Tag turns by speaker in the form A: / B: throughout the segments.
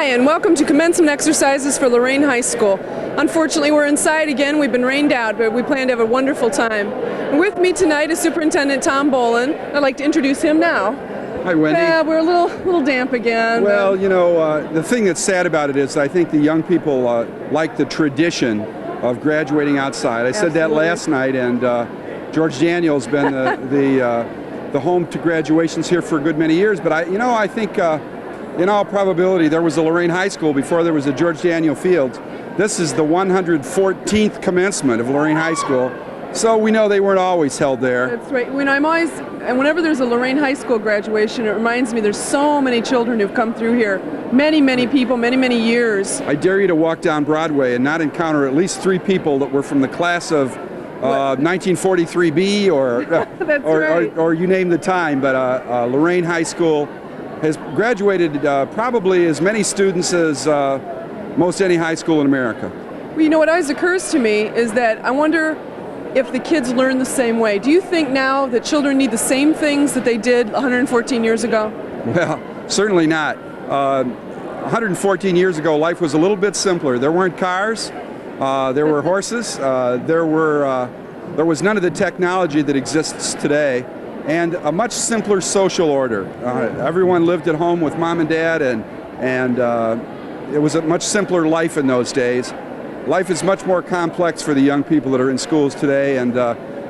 A: Hi, and welcome to commencement exercises for Lorain High School. Unfortunately, we're inside again. We've been rained out, but we plan to have a wonderful time. And with me tonight is Superintendent Tom Bolin. I'd like to introduce him now.
B: Hi, Wendy.
A: We're a little damp again.
B: Well, you know, the thing that's sad about it is I think the young people like the tradition of graduating outside. I said that last night, and George Daniel's been the home to graduations here for a good many years. But I think in all probability there was a Lorain High School before there was a George Daniel Field. This is the 114th commencement of Lorain High School, so we know they weren't always held there.
A: That's right. Whenever there's a Lorain High School graduation, it reminds me there's so many children who've come through here. Many people, many years.
B: I dare you to walk down Broadway and not encounter at least 3 people that were from the class of 1943B or you name the time, but Lorain High School has graduated probably as many students as most any high school in America.
A: Well, you know, what always occurs to me is that I wonder if the kids learn the same way. Do you think now that children need the same things that they did 114 years ago?
B: Well, certainly not. 114 years ago, life was a little bit simpler. There weren't cars, there were horses, there was none of the technology that exists today, and a much simpler social order. Everyone lived at home with mom and dad, and it was a much simpler life in those days. Life is much more complex for the young people that are in schools today, and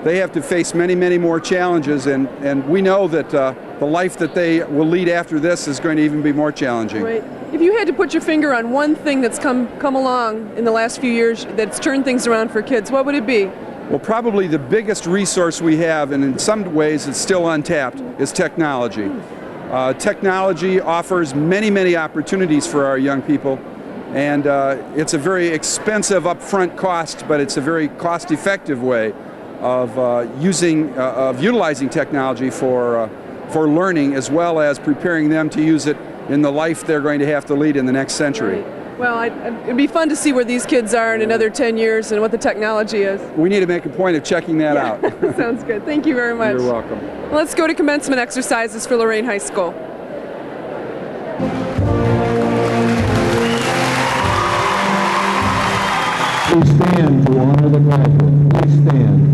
B: they have to face many more challenges, and we know that the life that they will lead after this is going to even be more challenging.
A: Right. If you had to put your finger on one thing that's come along in the last few years that's turned things around for kids, what would it be?
B: Well, probably the biggest resource we have, and in some ways it's still untapped, is technology. Technology offers many opportunities for our young people, and it's a very expensive upfront cost, but it's a very cost-effective way of utilizing technology for learning, as well as preparing them to use it in the life they're going to have to lead in the next century.
A: Right. Well, it'd be fun to see where these kids are in another 10 years and what the technology is.
B: We need to make a point of checking that out.
A: Sounds good. Thank you very much.
B: You're welcome.
A: Well, let's go to commencement exercises for Lorain High School.
C: Please stand to honor the graduate. Please stand.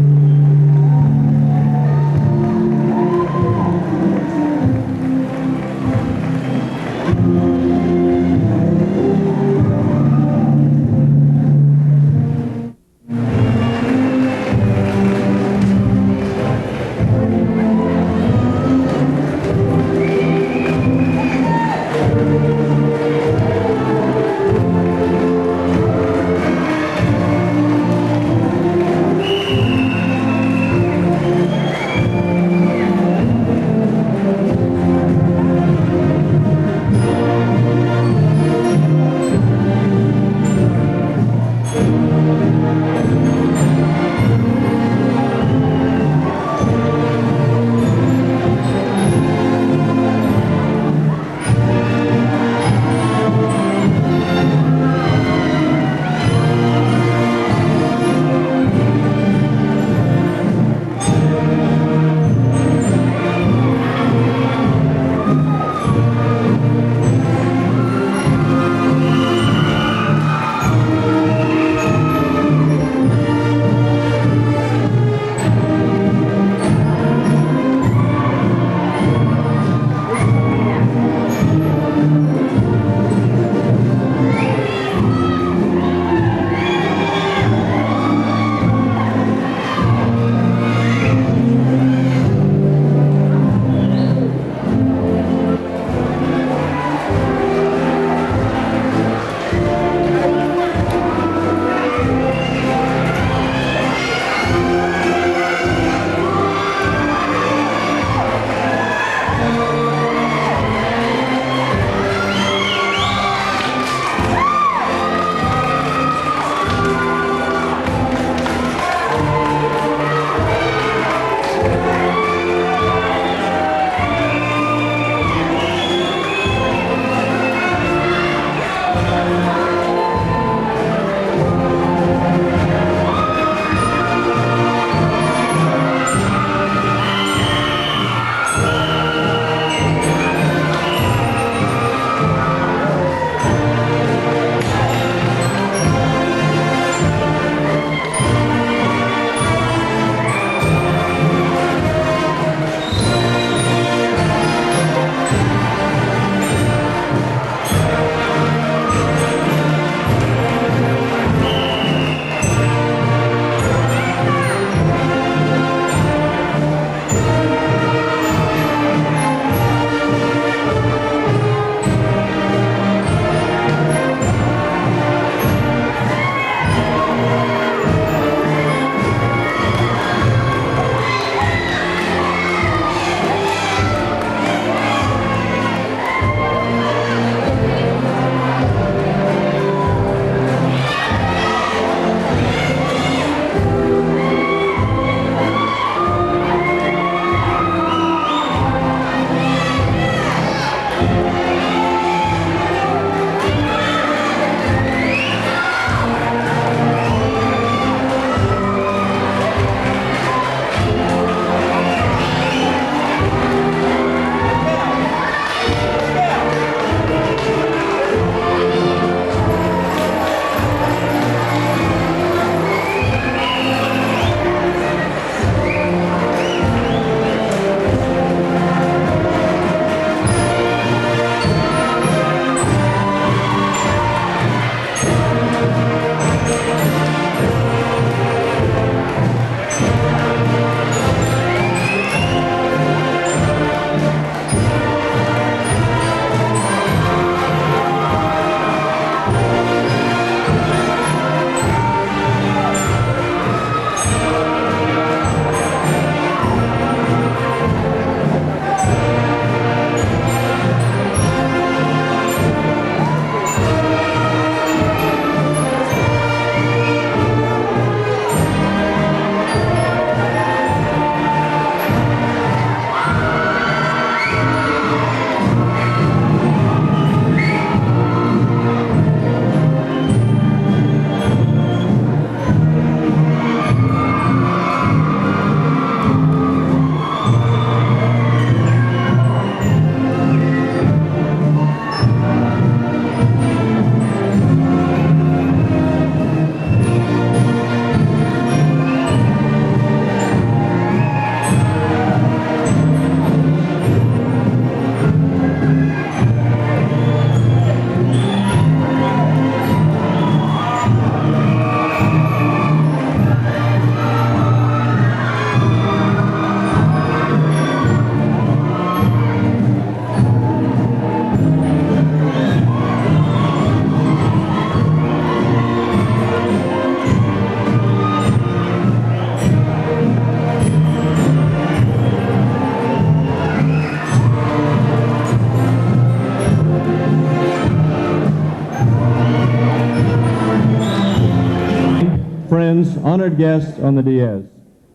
C: friends, honored guests on the dais.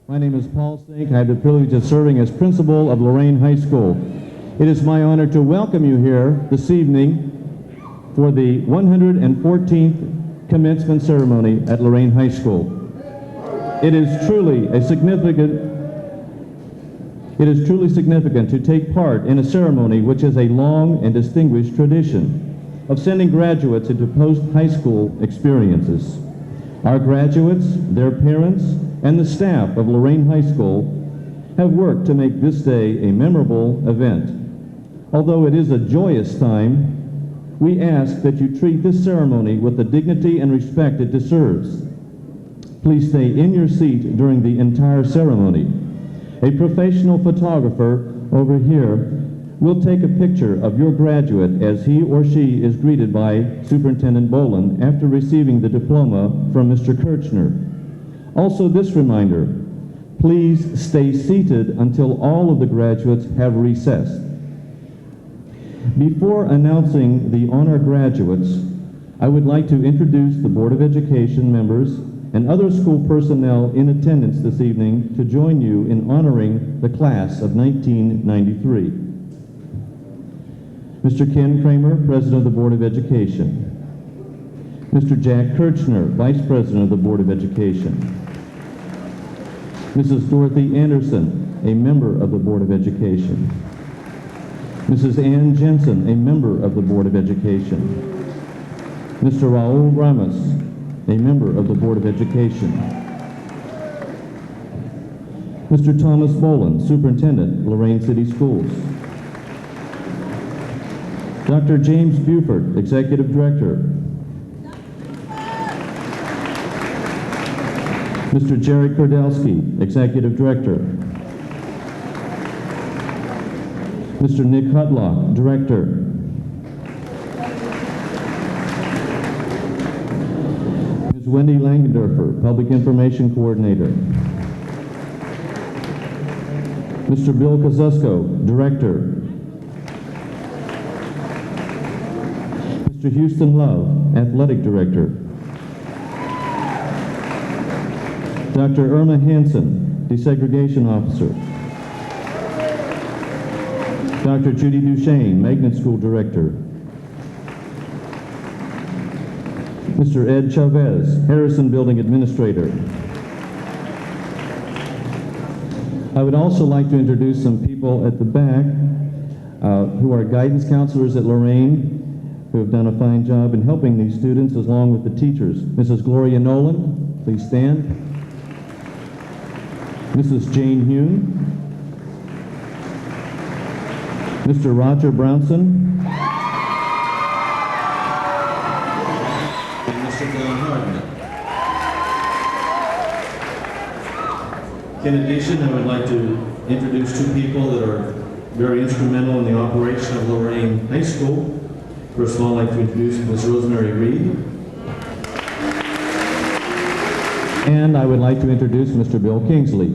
C: My name is Paul Sink. I have the privilege of serving as principal of Lorain High School. It is my honor to welcome you here this evening for the 114th commencement ceremony at Lorain High School. It is truly significant to take part in a ceremony which is a long and distinguished tradition of sending graduates into post-high school experiences. Our graduates, their parents, and the staff of Lorain High School have worked to make this day a memorable event. Although it is a joyous time, we ask that you treat this ceremony with the dignity and respect it deserves. Please stay in your seat during the entire ceremony. A professional photographer over here will take a picture of your graduate as he or she is greeted by Superintendent Boland after receiving the diploma from Mr. Kirchner. Also, this reminder, please stay seated until all of the graduates have recessed. Before announcing the honor graduates, I would like to introduce the Board of Education members and other school personnel in attendance this evening to join you in honoring the class of 1993. Mr. Ken Kramer, President of the Board of Education. Mr. Jack Kirchner, Vice President of the Board of Education. Mrs. Dorothy Anderson, a member of the Board of Education. Mrs. Ann Jensen, a member of the Board of Education. Mr. Raul Ramos, a member of the Board of Education. Mr. Thomas Boland, Superintendent, Lorain City Schools. Dr. James Buford, Executive Director. Mr. Jerry Kordelsky, Executive Director. Mr. Nick Hudlock, Director. Ms. Wendy Langendorfer, Public Information Coordinator. Mr. Bill Kozusko, Director. Mr. Houston Love, Athletic Director. Dr. Irma Hansen, Desegregation Officer. Dr. Judy Duchesne, Magnet School Director. Mr. Ed Chavez, Harrison Building Administrator. I would also like to introduce some people at the back who are guidance counselors at Lorain, who have done a fine job in helping these students along with the teachers. Mrs. Gloria Nolan, please stand. Mrs. Jane Hune. Mr. Roger Brownson. And Mr. Glenn Hardman. In addition, I would like to introduce two people that are very instrumental in the operation of Lorain High School. First of all, I'd like to introduce Ms. Rosemary Reed. And I would like to introduce Mr. Bill Kingsley.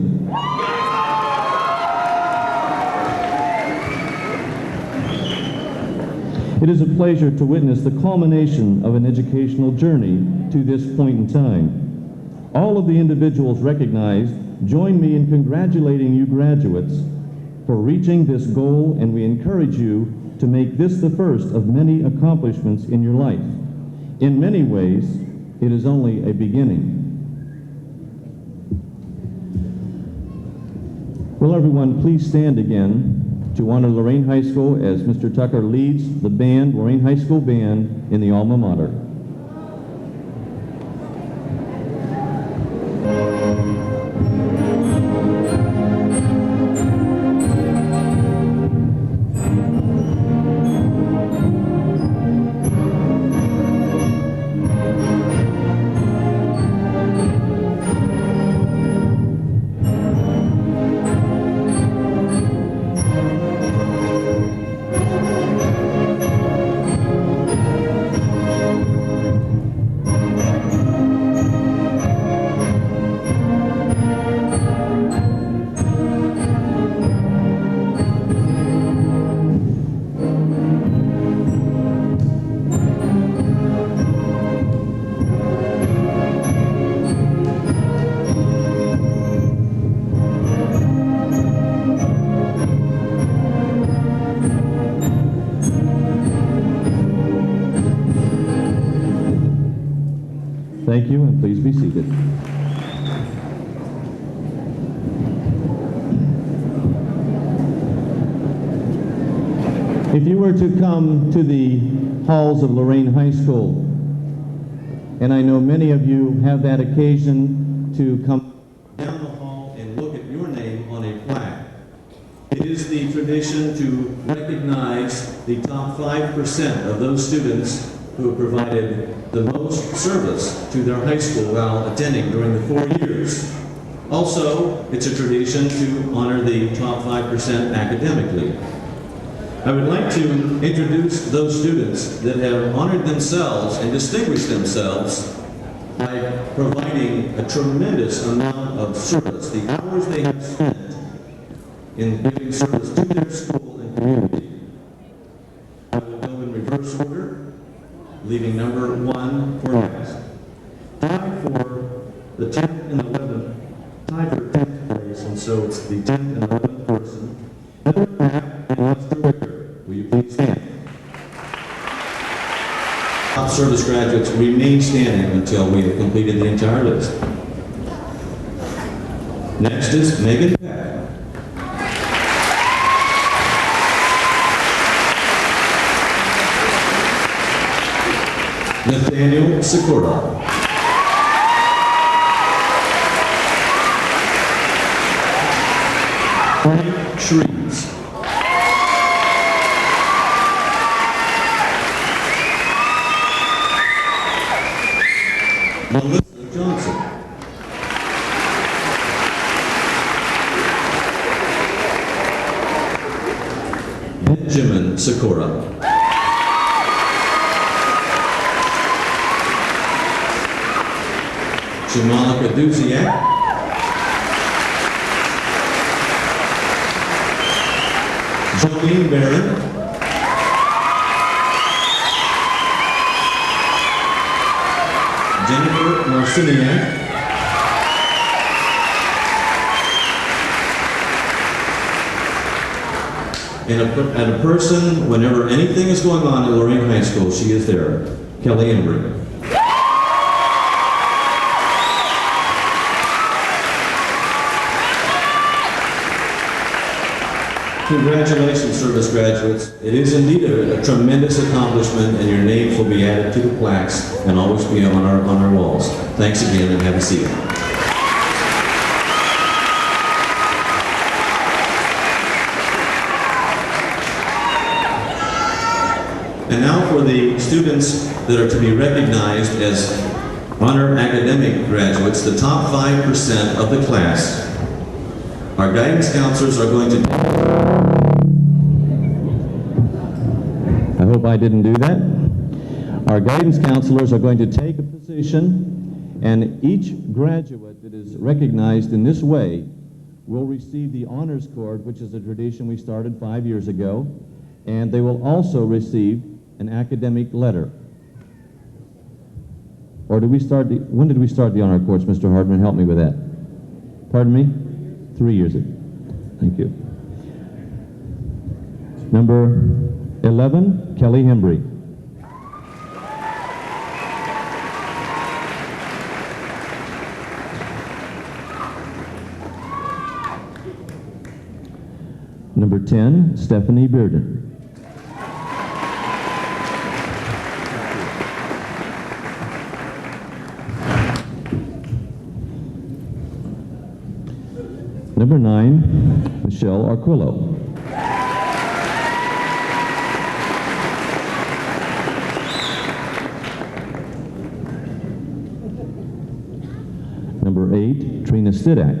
C: It is a pleasure to witness the culmination of an educational journey to this point in time. All of the individuals recognized join me in congratulating you graduates for reaching this goal, and we encourage you to make this the first of many accomplishments in your life. In many ways, it is only a beginning. Will everyone please stand again to honor Lorain High School as Mr. Tucker leads the band, Lorain High School Band, in the alma mater. Thank you, and please be seated. If you were to come to the halls of Lorain High School, and I know many of you have that occasion to come down the hall and look at your name on a plaque, it is the tradition to recognize the top 5% of those students who have provided the most service to their high school while attending during the 4 years. Also, it's a tradition to honor the top 5% academically. I would like to introduce those students that have honored themselves and distinguished themselves by providing a tremendous amount of service. The hours they have spent in giving service to their school and community. I will go in reverse order, leaving number 1 for last. Tied for the 10th and 11th, tied for 10th place, and so it's the 10th and 11th person. Heather Knapp and Lester Wicker. Will you please stand? Top service graduates remain standing until we have completed the entire list. Next is Megan Peck. Nathaniel Sikora. Frank Shreves. Melissa Johnson. Benjamin Sikora. Jamalika Duziak. Jolene Barron. Jennifer Marciniak. And a person, whenever anything is going on at Lorain High School, she is there. Kelly Embry. Congratulations, service graduates. It is indeed a tremendous accomplishment, and your names will be added to the plaques and always be on our walls. Thanks again, and have a seat. And now for the students that are to be recognized as honor academic graduates, the top 5% of the class. Our guidance counselors are going to... I hope I didn't do that. Our guidance counselors are going to take a position, and each graduate that is recognized in this way will receive the honors cord, which is a tradition we started 5 years ago, and they will also receive an academic letter. Or did we start when did we start the honor cords, Mr. Hardman? Help me with that. Pardon me? 3 years ago. Thank you. Number 11, Kelly Hembry. Number 10, Stephanie Bearden. Number 9, Michelle Arquillo. Number 8, Trina Stidak.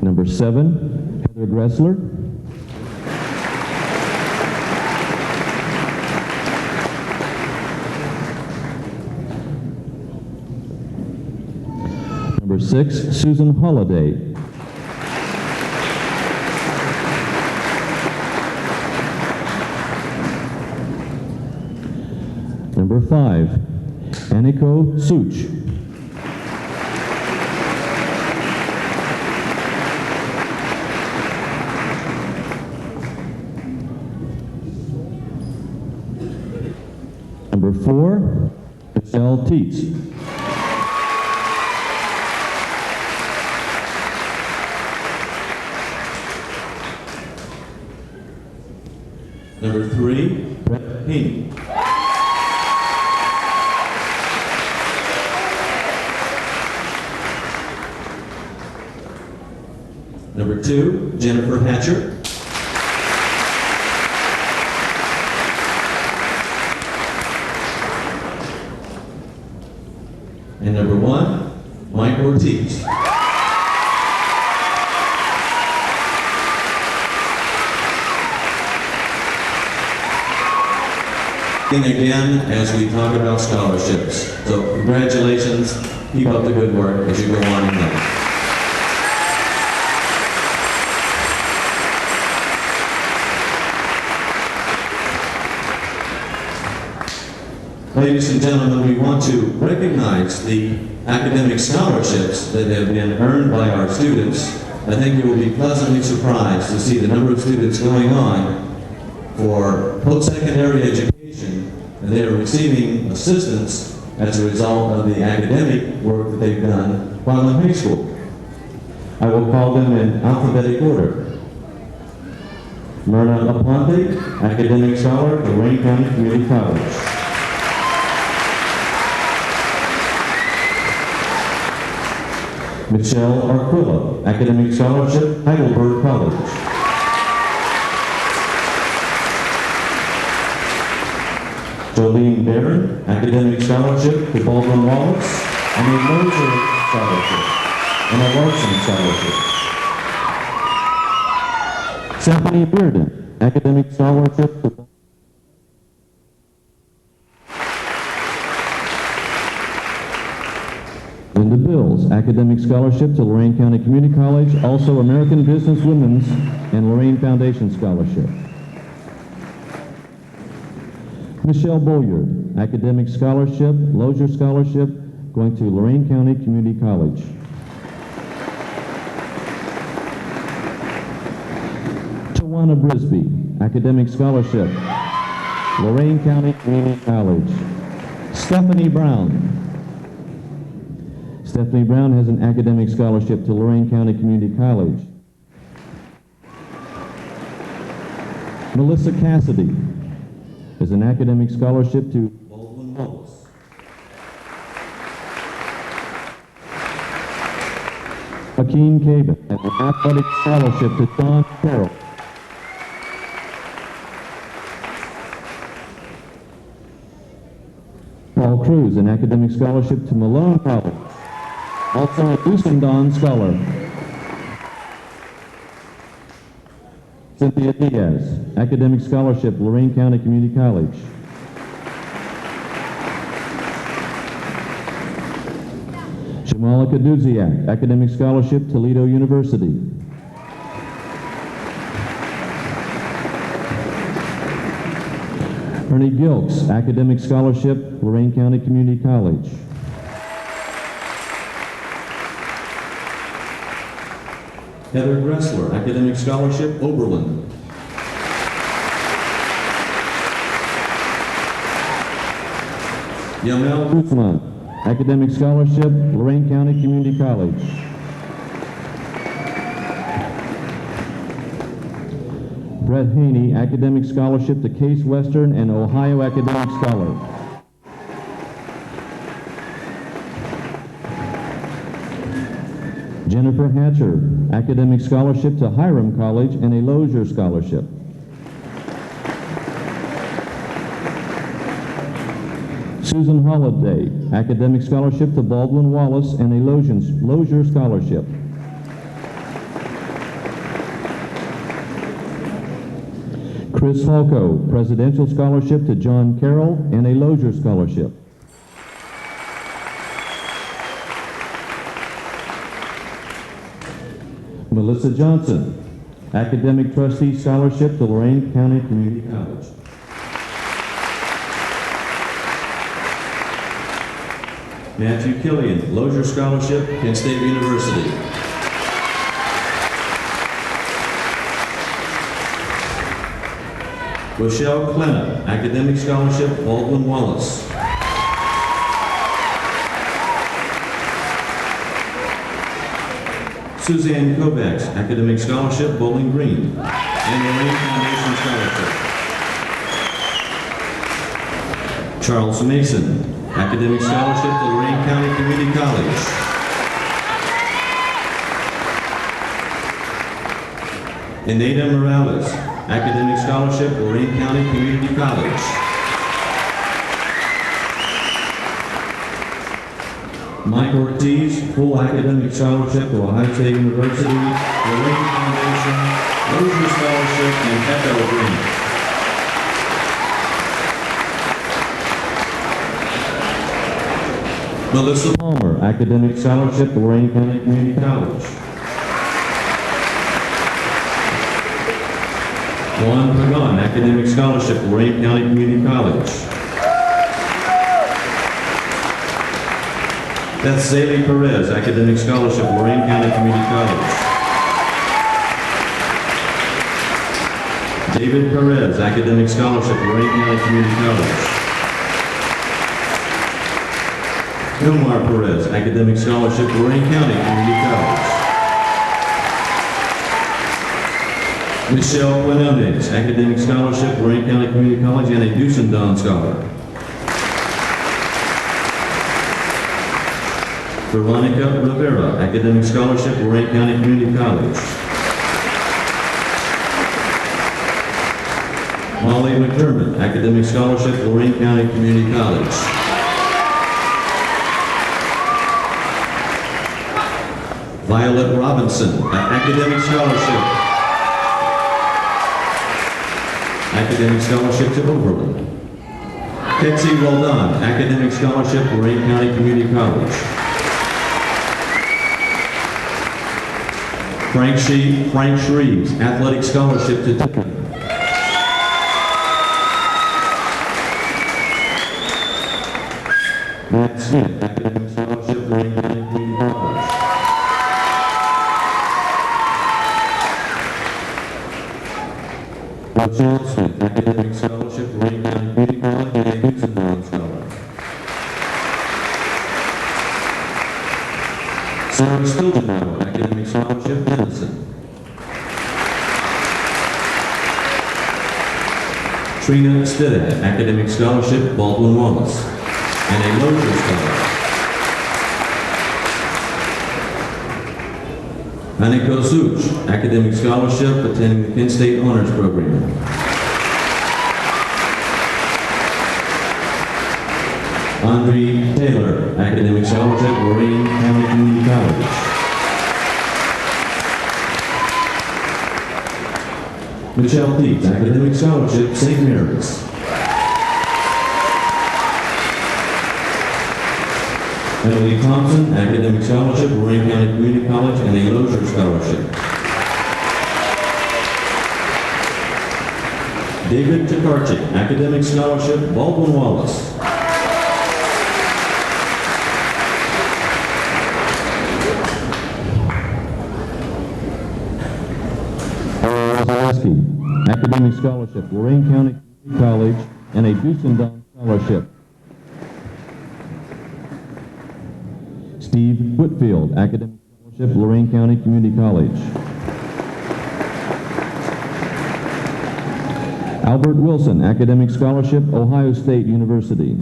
C: Number 7, Heather Gressler. Number 6, Susan Holliday. Number 5, Aniko Such. Number 4, Michelle Teets. Number 3, Brett Haney. Number 2, Jennifer Hatcher. And number 1, Mike Ortiz. And again, as we talk about scholarships. So congratulations, keep up the good work as you go on in life. Ladies and gentlemen, we want to recognize the academic scholarships that have been earned by our students. I think you will be pleasantly surprised to see the number of students going on for post-secondary education, and they are receiving assistance as a result of the academic work that they've done while in high school. I will call them in alphabetic order. Myrna Aponte, Academic Scholar, Lorain County Community College. Michelle Arquilla, Academic Scholarship, Heidelberg College. Jolene Barron, Academic Scholarship to Baldwin Wallace, and a Moser Scholarship, and a Larson Scholarship. Stephanie Bearden, Academic Scholarship to Linda Bills, Academic Scholarship to Lorain County Community College, also American Business Women's and Lorain Foundation Scholarship. Michelle Bolyard, Academic Scholarship, Lozier Scholarship, going to Lorain County Community College. Tawana Brisby, Academic Scholarship, Lorain County Community College. Stephanie Brown. Stephanie Brown has an academic scholarship to Lorain County Community College. Melissa Cassidy has an academic scholarship to Baldwin Wallace. Hakeem Cabin has an athletic scholarship to John Carroll. Paul Cruz, an academic scholarship to Malone College. Also a Busendon Scholar. Cynthia Diaz, Academic Scholarship, Lorain County Community College. Shamala Kaduziak, Academic Scholarship, Toledo University. Ernie Gilks, Academic Scholarship, Lorain County Community College. Heather Gressler, Academic Scholarship, Oberlin. Yamel Guzman, Academic Scholarship, Lorain County Community College. Brett Haney, Academic Scholarship to Case Western and Ohio Academic Scholar. Jennifer Hatcher, Academic Scholarship to Hiram College and a Lozier Scholarship. Susan Holliday, Academic Scholarship to Baldwin Wallace and a Lozier Scholarship. Chris Falco, Presidential Scholarship to John Carroll and a Lozier Scholarship. Melissa Johnson, Academic Trustee Scholarship to Lorain County Community College. Matthew Killian, Lozier Scholarship, Kent State University. Rochelle Clenna, Academic Scholarship, Baldwin Wallace. Suzanne Kovacs, Academic Scholarship, Bowling Green, and Lorain Foundation Scholarship. Charles Mason, Academic Scholarship to Lorain County Community College. Ineda Morales, Academic Scholarship, Lorain County Community College. Mike Ortiz, full academic scholarship to Ohio State University, Lorain Foundation, Lozier Scholarship, and Echo Grant. Melissa Palmer, Academic Scholarship to Lorain County Community College. Juan Pagan, Academic Scholarship to Lorain County Community College. Beth Zaley Perez, Academic Scholarship, Lorain County Community College. David Perez, Academic Scholarship, Lorain County Community College. Omar Perez, Academic Scholarship, Lorain County Community College. Michelle Quinones, Academic Scholarship, Lorain County Community College, and a Dusendon Scholar. Veronica Rivera, Academic Scholarship, Lorain County Community College. Molly McDermott, Academic Scholarship, Lorain County Community College. Violet Robinson, Academic Scholarship. Academic Scholarship to Oberlin. Betsy Roldan, Academic Scholarship, Lorain County Community College. Frank Shreves, Athletic Scholarship to Diploma. Matt Smith, Academic Scholarship, Lorain County Community College. Rochelle Smith, Academic Scholarship, Lorain County Community College, and a Dusendon Scholar. Sarah Stilgenauer, Academic Scholarship, Denison. Trina Stidat, Academic Scholarship, Baldwin Wallace, and a Lozier Scholar. Aniko Zuch, Academic Scholarship, attending the Kent State Honors Program. Andre Taylor, Academic Scholarship, Lorain County Community College. Michelle Dietz, Academic Scholarship, St. Mary's. Emily Thompson, Academic Scholarship, Lorain County Community College, and a Lozier Scholarship. David Tokarczyk, Academic Scholarship, Baldwin Wallace. Academic Scholarship, Lorain County Community College, and a Dusendon Scholarship. Steve Whitfield, Academic Scholarship, Lorain County Community College. Albert Wilson, Academic Scholarship, Ohio State University.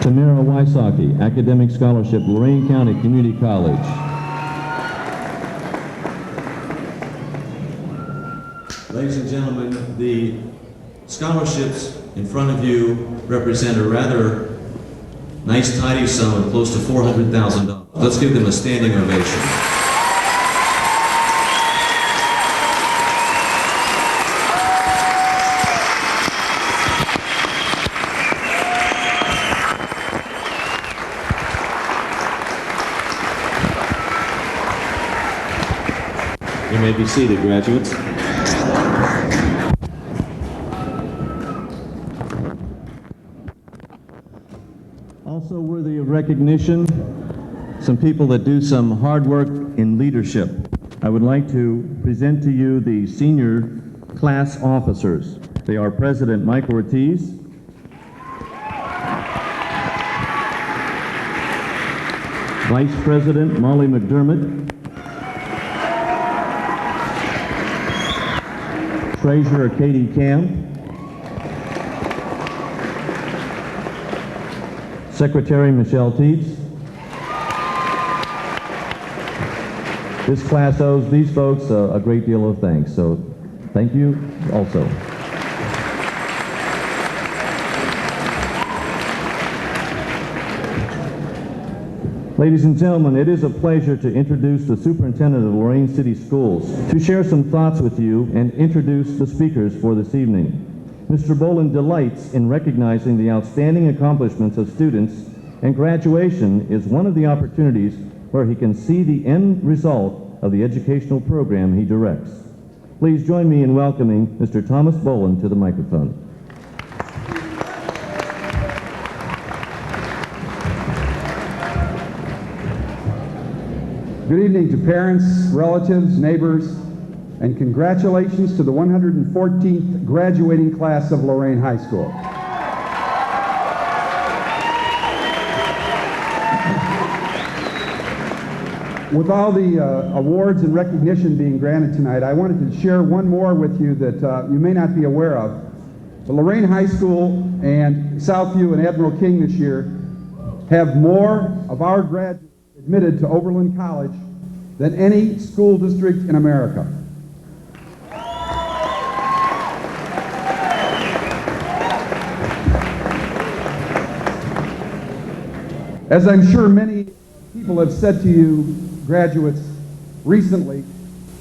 C: Tamara Wysocki, Academic Scholarship, Lorain County Community College. Ladies and gentlemen, the scholarships in front of you represent a rather nice, tidy sum of close to $400,000. Let's give them a standing ovation. You may be seated, graduates. Also worthy of recognition, some people that do some hard work in leadership. I would like to present to you the senior class officers. They are President Mike Ortiz, Vice President Molly McDermott, Treasurer Katie Camp, Secretary Michelle Teets. This class owes these folks a great deal of thanks, so thank you also. Ladies and gentlemen, it is a pleasure to introduce the Superintendent of Lorain City Schools to share some thoughts with you and introduce the speakers for this evening. Mr. Bolin delights in recognizing the outstanding accomplishments of students, and graduation is one of the opportunities where he can see the end result of the educational program he directs. Please join me in welcoming Mr. Thomas Bolin to the microphone.
B: Good evening to parents, relatives, neighbors, and congratulations to the 114th graduating class of Lorain High School. With all the awards and recognition being granted tonight, I wanted to share one more with you that you may not be aware of. The Lorain High School and Southview and Admiral King this year have more of our graduates admitted to Oberlin College than any school district in America. As I'm sure many people have said to you, graduates, recently,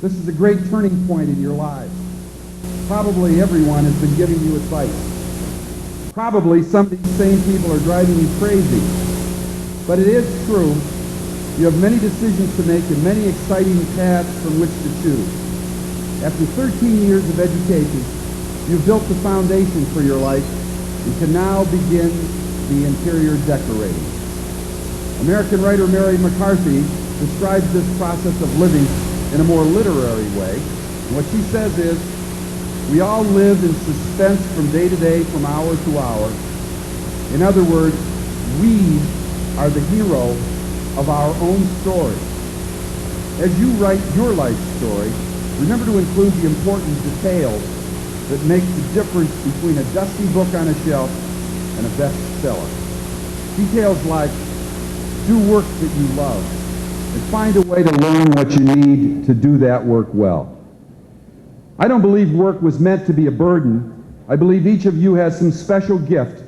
B: this is a great turning point in your lives. Probably everyone has been giving you advice. Probably some of these same people are driving you crazy. But it is true, you have many decisions to make and many exciting paths from which to choose. After 13 years of education, you've built the foundation for your life and can now begin the interior decorating. American writer Mary McCarthy describes this process of living in a more literary way. And what she says is, we all live in suspense from day to day, from hour to hour. In other words, we are the hero of our own story. As you write your life story, remember to include the important details that make the difference between a dusty book on a shelf and a bestseller. Details like, do work that you love, and find a way to learn what you need to do that work well. I don't believe work was meant to be a burden. I believe each of you has some special gift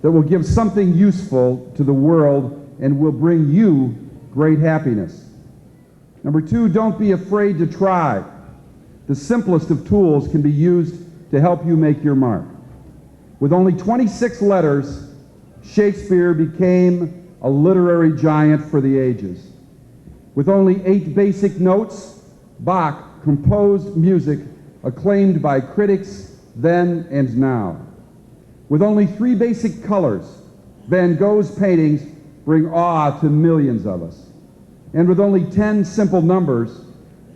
B: that will give something useful to the world and will bring you great happiness. Number two, don't be afraid to try. The simplest of tools can be used to help you make your mark. With only 26 letters, Shakespeare became a literary giant for the ages. With only 8 basic notes, Bach composed music acclaimed by critics then and now. With only 3 basic colors, Van Gogh's paintings bring awe to millions of us. And with only 10 simple numbers,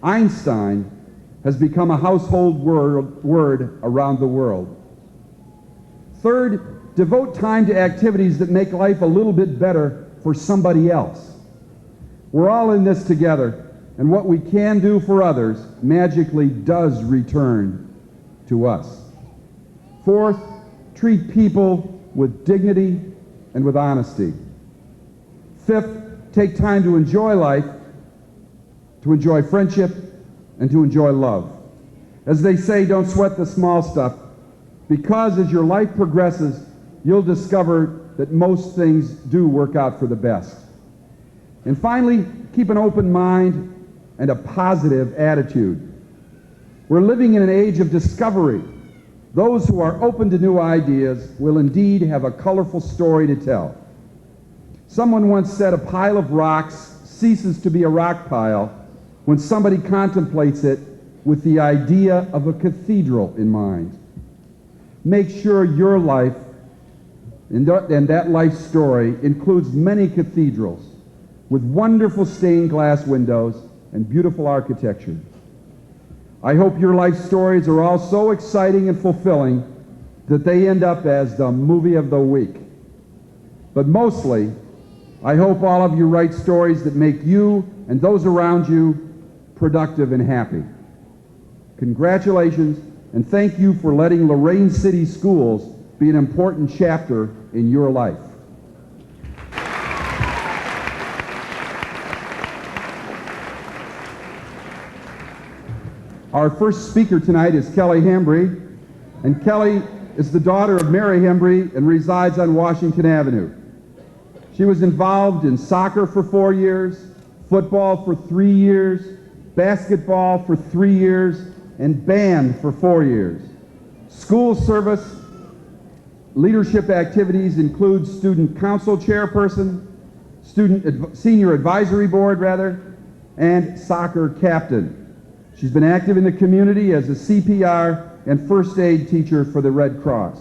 B: Einstein has become a household word around the world. Third, devote time to activities that make life a little bit better for somebody else. We're all in this together, and what we can do for others magically does return to us. Fourth, treat people with dignity and with honesty. Fifth, take time to enjoy life, to enjoy friendship, and to enjoy love. As they say, don't sweat the small stuff, because as your life progresses, you'll discover that most things do work out for the best. And finally, keep an open mind and a positive attitude. We're living in an age of discovery. Those who are open to new ideas will indeed have a colorful story to tell. Someone once said a pile of rocks ceases to be a rock pile when somebody contemplates it with the idea of a cathedral in mind. Make sure your life and that life story includes many cathedrals with wonderful stained glass windows and beautiful architecture. I hope your life stories are all so exciting and fulfilling that they end up as the movie of the week. But mostly, I hope all of you write stories that make you and those around you productive and happy. Congratulations, and thank you for letting Lorain City Schools be an important chapter in your life. Our first speaker tonight is Kelly Hembry, and Kelly is the daughter of Mary Hembry and resides on Washington Avenue. She was involved in soccer for 4 years, football for 3 years, basketball for 3 years, and band for 4 years. School service leadership activities include student council chairperson, senior advisory board and soccer captain. She's been active in the community as a CPR and first aid teacher for the Red Cross.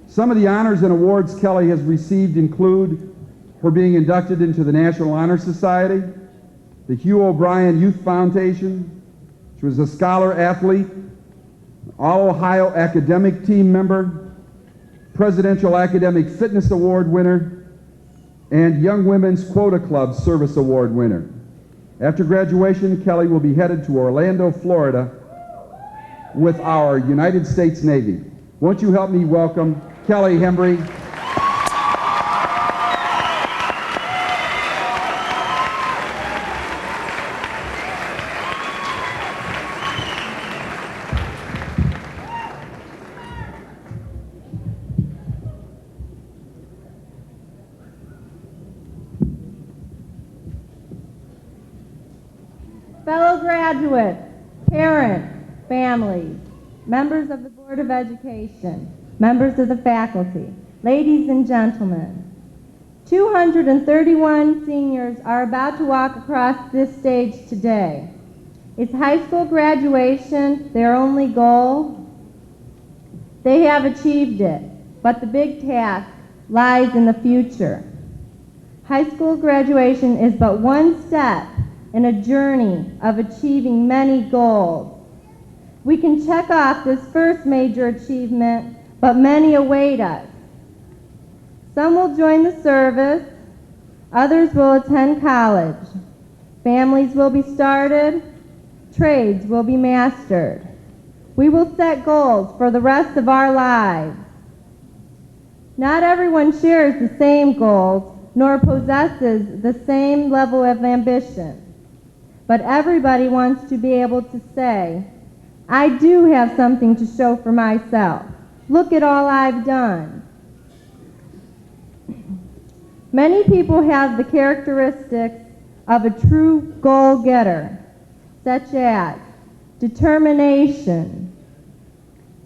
B: Some of the honors and awards Kelly has received include her being inducted into the National Honor Society, the Hugh O'Brien Youth Foundation. She was a scholar athlete, All-Ohio Academic Team member, Presidential Academic Fitness Award winner, and Young Women's Quota Club Service Award winner. After graduation, Kelly will be headed to Orlando, Florida with our United States Navy. Won't you help me welcome Kelly Hembry?
D: Fellow graduates, parents, families, members of the Board of Education, members of the faculty, ladies and gentlemen, 231 seniors are about to walk across this stage today. Is high school graduation their only goal? They have achieved it, but the big task lies in the future. High school graduation is but one step in a journey of achieving many goals. We can check off this first major achievement, but many await us. Some will join the service, others will attend college. Families will be started, trades will be mastered. We will set goals for the rest of our lives. Not everyone shares the same goals, nor possesses the same level of ambition. But everybody wants to be able to say, I do have something to show for myself. Look at all I've done. Many people have the characteristics of a true goal-getter, such as determination,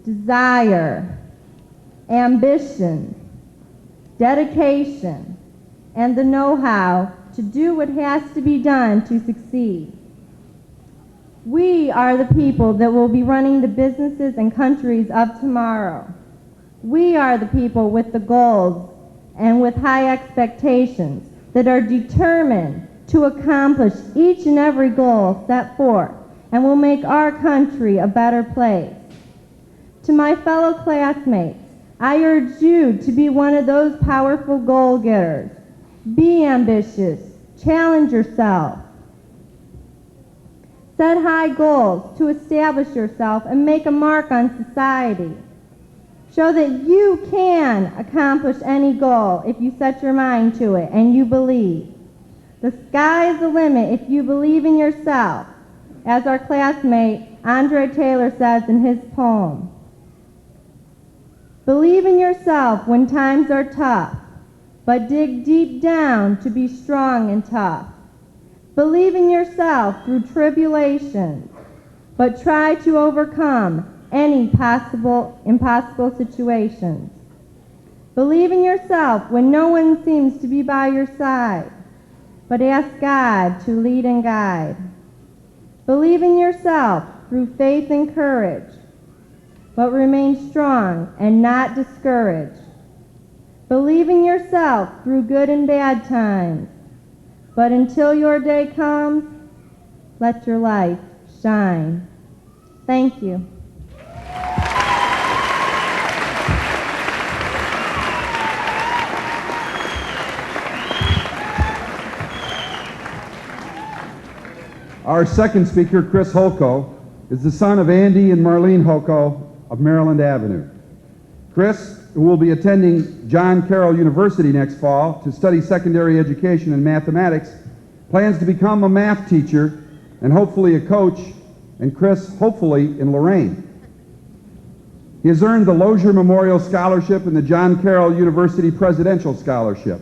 D: desire, ambition, dedication, and the know-how to do what has to be done to succeed. We are the people that will be running the businesses and countries of tomorrow. We are the people with the goals and with high expectations that are determined to accomplish each and every goal set forth and will make our country a better place. To my fellow classmates, I urge you to be one of those powerful goal-getters. Be ambitious. Challenge yourself. Set high goals to establish yourself and make a mark on society. Show that you can accomplish any goal if you set your mind to it and you believe. The sky is the limit if you believe in yourself, as our classmate Andre Taylor says in his poem. Believe in yourself when times are tough, but dig deep down to be strong and tough. Believe in yourself through tribulations, but try to overcome any impossible situations. Believe in yourself when no one seems to be by your side, but ask God to lead and guide. Believe in yourself through faith and courage, but remain strong and not discouraged. Believe in yourself through good and bad times, but until your day comes, Let your light shine. Thank you.
B: Our second speaker, Chris Holko, is the son of Andy and Marlene Holko of Maryland Avenue. Chris, who will be attending John Carroll University next fall to study secondary education in mathematics, plans to become a math teacher and hopefully a coach, and Chris, hopefully, in Lorain. He has earned the Lozier Memorial Scholarship and the John Carroll University Presidential Scholarship.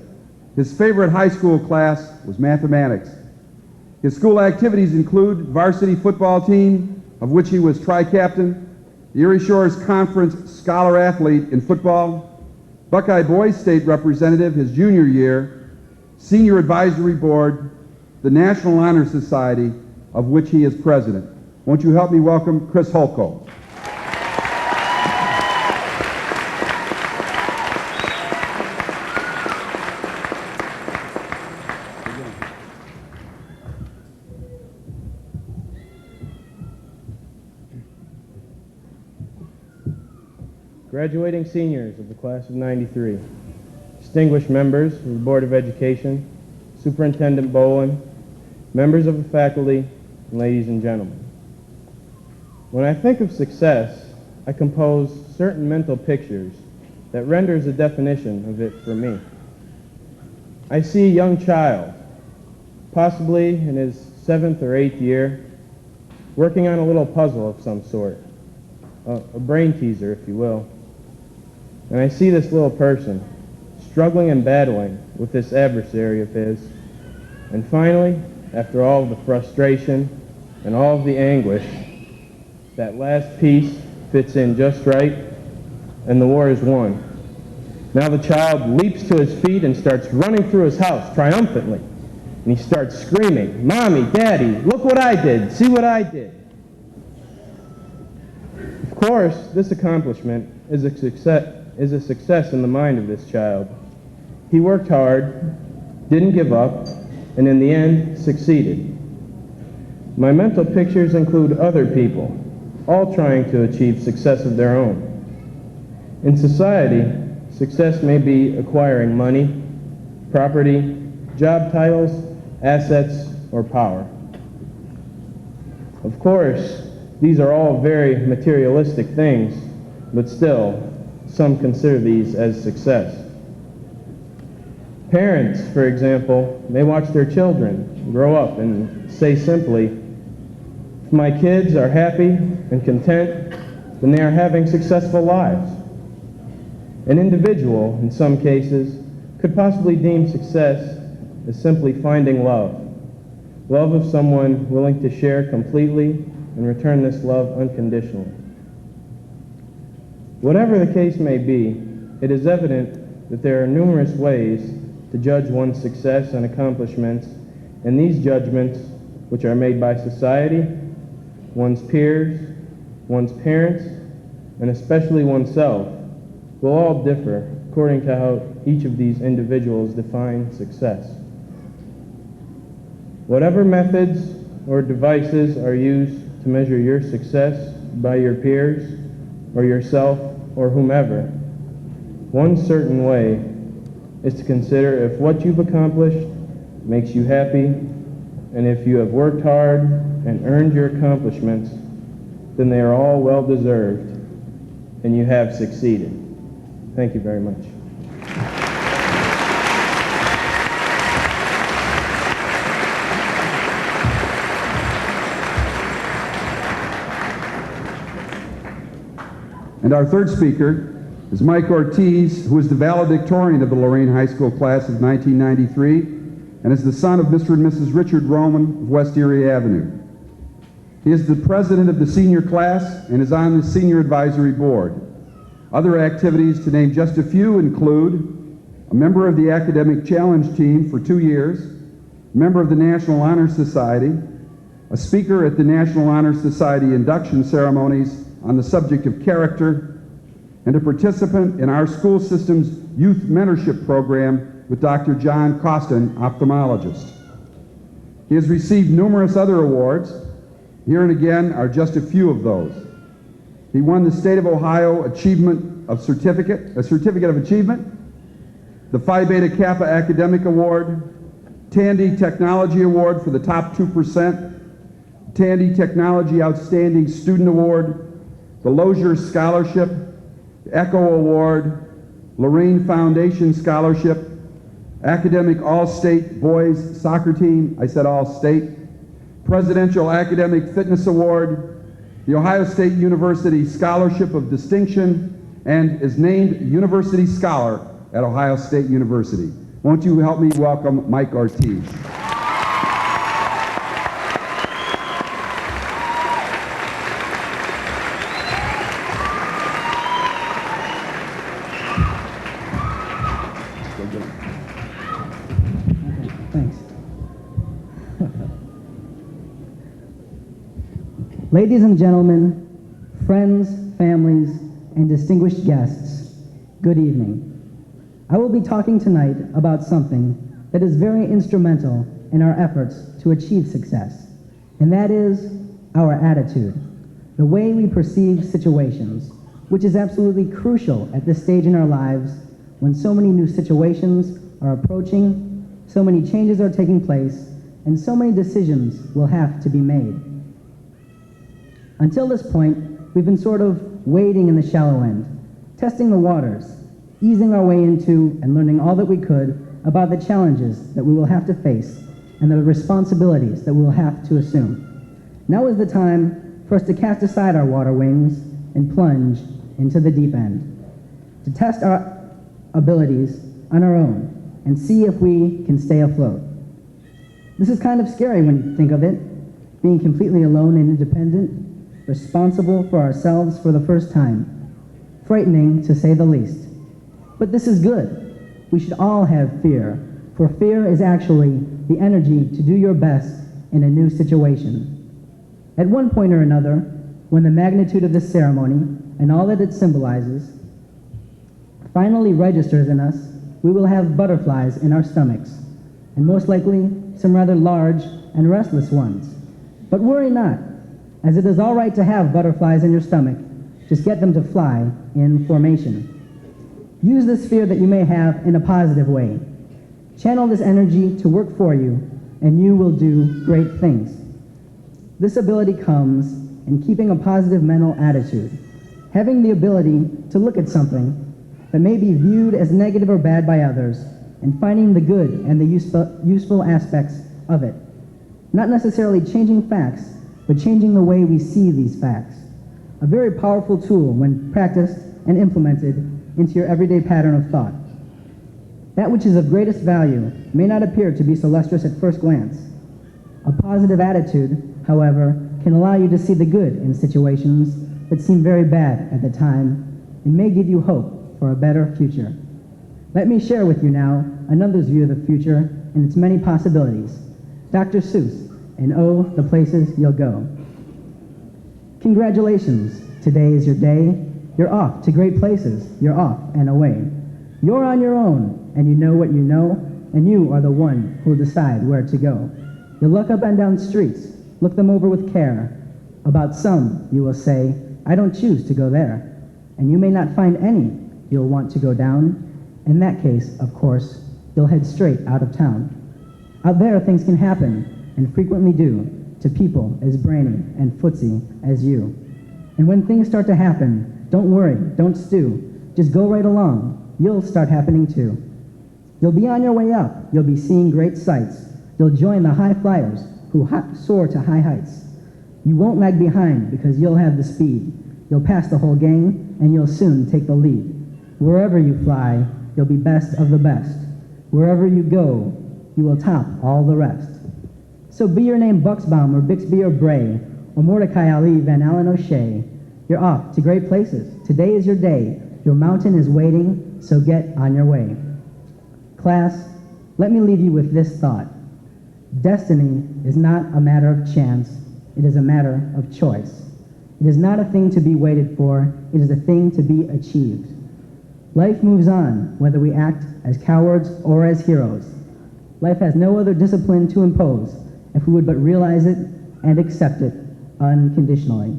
B: His favorite high school class was mathematics. His school activities include varsity football team, of which he was tri-captain, the Erie Shores Conference Scholar Athlete in football, Buckeye Boys State Representative his junior year, Senior Advisory Board, the National Honor Society, of which he is president. Won't you help me welcome Chris Holko?
E: Graduating seniors of the class of '93, distinguished members of the Board of Education, Superintendent Bolin, members of the faculty, and ladies and gentlemen. When I think of success, I compose certain mental pictures that renders a definition of it for me. I see a young child, possibly in his 7th or 8th year, working on a little puzzle of some sort, a brain teaser, if you will. And I see this little person struggling and battling with this adversary of his. And finally, after all of the frustration and all of the anguish, that last piece fits in just right, and the war is won. Now the child leaps to his feet and starts running through his house triumphantly. And he starts screaming, "Mommy, Daddy, look what I did, see what I did." Of course, this accomplishment is a success in the mind of this child. He worked hard, didn't give up, and in the end, succeeded. My mental pictures include other people, all trying to achieve success of their own. In society, success may be acquiring money, property, job titles, assets, or power. Of course, these are all very materialistic things, but still, some consider these as success. Parents, for example, may watch their children grow up and say simply, "If my kids are happy and content, then they are having successful lives." An individual, in some cases, could possibly deem success as simply finding love. Love of someone willing to share completely and return this love unconditionally. Whatever the case may be, it is evident that there are numerous ways to judge one's success and accomplishments, and these judgments, which are made by society, one's peers, one's parents, and especially oneself, will all differ according to how each of these individuals define success. Whatever methods or devices are used to measure your success by your peers, or yourself, or whomever, one certain way is to consider if what you've accomplished makes you happy, and if you have worked hard and earned your accomplishments, then they are all well-deserved, and you have succeeded. Thank you very much.
B: And our third speaker is Mike Ortiz, who is the valedictorian of the Lorain High School class of 1993 and is the son of Mr. and Mrs. Richard Roman of West Erie Avenue. He is the president of the senior class and is on the senior advisory board. Other activities, to name just a few, include a member of the academic challenge team for 2 years, a member of the National Honor Society, a speaker at the National Honor Society induction ceremonies on the subject of character, and a participant in our school system's youth mentorship program with Dr. John Costin, ophthalmologist. He has received numerous other awards. Here and again are just a few of those. He won the State of Ohio a Certificate of Achievement, the Phi Beta Kappa Academic Award, Tandy Technology Award for the top 2%, Tandy Technology Outstanding Student Award, the Lozier Scholarship, Echo Award, Lorain Foundation Scholarship, Academic All-State Boys Soccer Team, I said All-State, Presidential Academic Fitness Award, the Ohio State University Scholarship of Distinction, and is named University Scholar at Ohio State University. Won't you help me welcome Mike Ortiz?
F: Thanks. Ladies and gentlemen, friends, families, and distinguished guests, good evening. I will be talking tonight about something that is very instrumental in our efforts to achieve success, and that is our attitude, the way we perceive situations, which is absolutely crucial at this stage in our lives when so many new situations are approaching, so many changes are taking place, and so many decisions will have to be made. Until this point, we've been sort of wading in the shallow end, testing the waters, easing our way into and learning all that we could about the challenges that we will have to face and the responsibilities that we will have to assume. Now is the time for us to cast aside our water wings and plunge into the deep end, to test our abilities on our own and see if we can stay afloat. This is kind of scary when you think of it, being completely alone and independent, responsible for ourselves for the first time. Frightening, to say the least. But this is good. We should all have fear, for fear is actually the energy to do your best in a new situation. At one point or another, when the magnitude of this ceremony and all that it symbolizes finally registers in us, we will have butterflies in our stomachs, and most likely some rather large and restless ones. But worry not, as it is all right to have butterflies in your stomach. Just get them to fly in formation. Use this fear that you may have in a positive way. Channel this energy to work for you, and you will do great things. This ability comes in keeping a positive mental attitude, having the ability to look at something that may be viewed as negative or bad by others, and finding the good and the useful aspects of it. Not necessarily changing facts, but changing the way we see these facts. A very powerful tool when practiced and implemented into your everyday pattern of thought. That which is of greatest value may not appear to be so lustrous at first glance. A positive attitude, however, can allow you to see the good in situations that seem very bad at the time and may give you hope for a better future. Let me share with you now another's view of the future and its many possibilities. Dr. Seuss, and oh, the places you'll go. Congratulations, today is your day. You're off to great places, you're off and away. You're on your own, and you know what you know, and you are the one who will decide where to go. You'll look up and down streets, look them over with care. About some, you will say, I don't choose to go there. And you may not find any you'll want to go down. In that case, of course, you'll head straight out of town. Out there, things can happen, and frequently do, to people as brainy and footsy as you. And when things start to happen, don't worry, don't stew. Just go right along. You'll start happening too. You'll be on your way up. You'll be seeing great sights. You'll join the high flyers who soar to high heights. You won't lag behind because you'll have the speed. You'll pass the whole gang, and you'll soon take the lead. Wherever you fly, you'll be best of the best. Wherever you go, you will top all the rest. So be your name Buxbaum or Bixby or Bray or Mordecai Ali, Van Allen O'Shea. You're off to great places. Today is your day. Your mountain is waiting, so get on your way. Class, let me leave you with this thought. Destiny is not a matter of chance. It is a matter of choice. It is not a thing to be waited for. It is a thing to be achieved. Life moves on, whether we act as cowards or as heroes. Life has no other discipline to impose if we would but realize it and accept it unconditionally.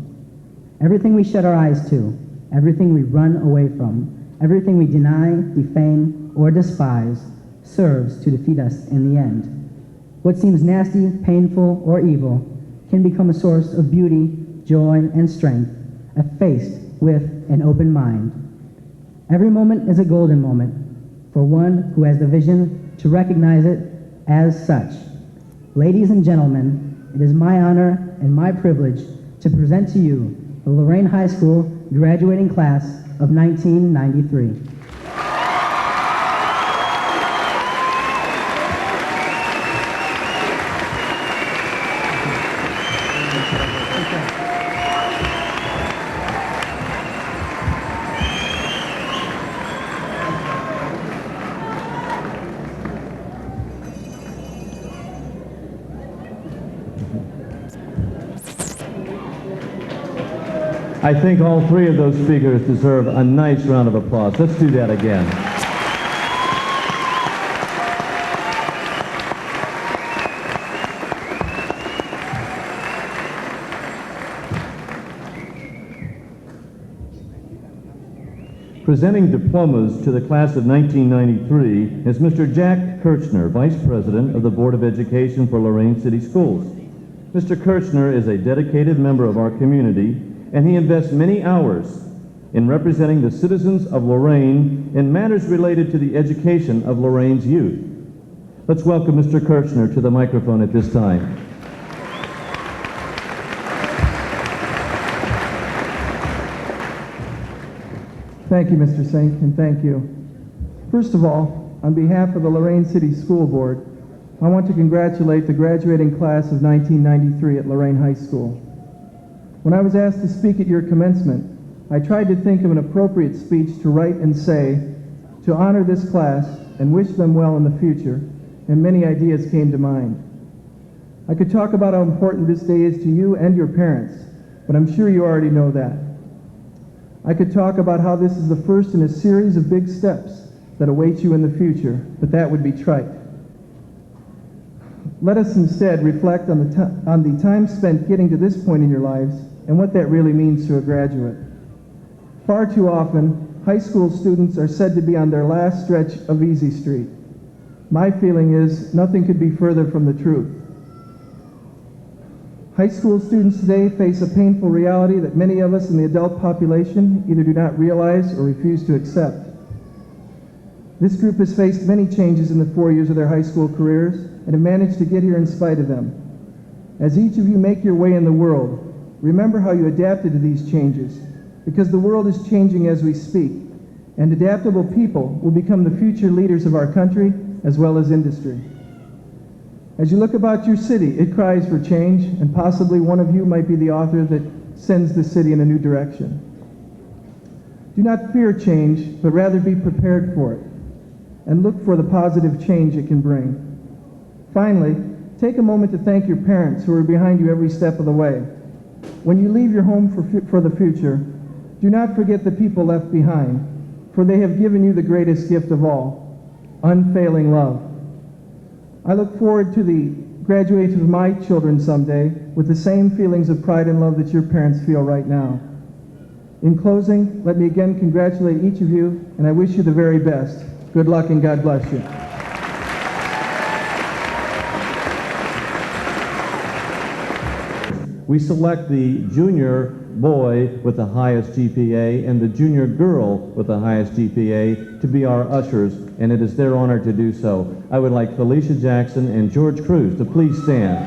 F: Everything we shut our eyes to, everything we run away from, everything we deny, defame, or despise serves to defeat us in the end. What seems nasty, painful, or evil can become a source of beauty, joy, and strength if faced with an open mind. Every moment is a golden moment for one who has the vision to recognize it as such. Ladies and gentlemen, it is my honor and my privilege to present to you the Lorain High School graduating class of 1993.
C: I think all three of those speakers deserve a nice round of applause. Let's do that again. Presenting diplomas to the class of 1993 is Mr. Jack Kirchner, Vice President of the Board of Education for Lorain City Schools. Mr. Kirchner is a dedicated member of our community, and he invests many hours in representing the citizens of Lorain in matters related to the education of Lorain's youth. Let's welcome Mr. Kirchner to the microphone at this time.
G: Thank you, Mr. Sink, and thank you. First of all, on behalf of the Lorain City School Board, I want to congratulate the graduating class of 1993 at Lorain High School. When I was asked to speak at your commencement, I tried to think of an appropriate speech to write and say to honor this class and wish them well in the future, and many ideas came to mind. I could talk about how important this day is to you and your parents, but I'm sure you already know that. I could talk about how this is the first in a series of big steps that await you in the future, but that would be trite. Let us instead reflect on the time spent getting to this point in your lives and what that really means to a graduate. Far too often, high school students are said to be on their last stretch of Easy Street. My feeling is nothing could be further from the truth. High school students today face a painful reality that many of us in the adult population either do not realize or refuse to accept. This group has faced many changes in the 4 years of their high school careers and have managed to get here in spite of them. As each of you make your way in the world, remember how you adapted to these changes, because the world is changing as we speak, and adaptable people will become the future leaders of our country as well as industry. As you look about your city, it cries for change, and possibly one of you might be the author that sends the city in a new direction. Do not fear change, but rather be prepared for it, and look for the positive change it can bring. Finally, take a moment to thank your parents who are behind you every step of the way. When you leave your home for the future, do not forget the people left behind, for they have given you the greatest gift of all, unfailing love. I look forward to the graduation of my children someday with the same feelings of pride and love that your parents feel right now. In closing, let me again congratulate each of you, and I wish you the very best. Good luck and God bless you.
C: We select the junior boy with the highest GPA and the junior girl with the highest GPA to be our ushers, and it is their honor to do so. I would like Felicia Jackson and George Cruz to please stand.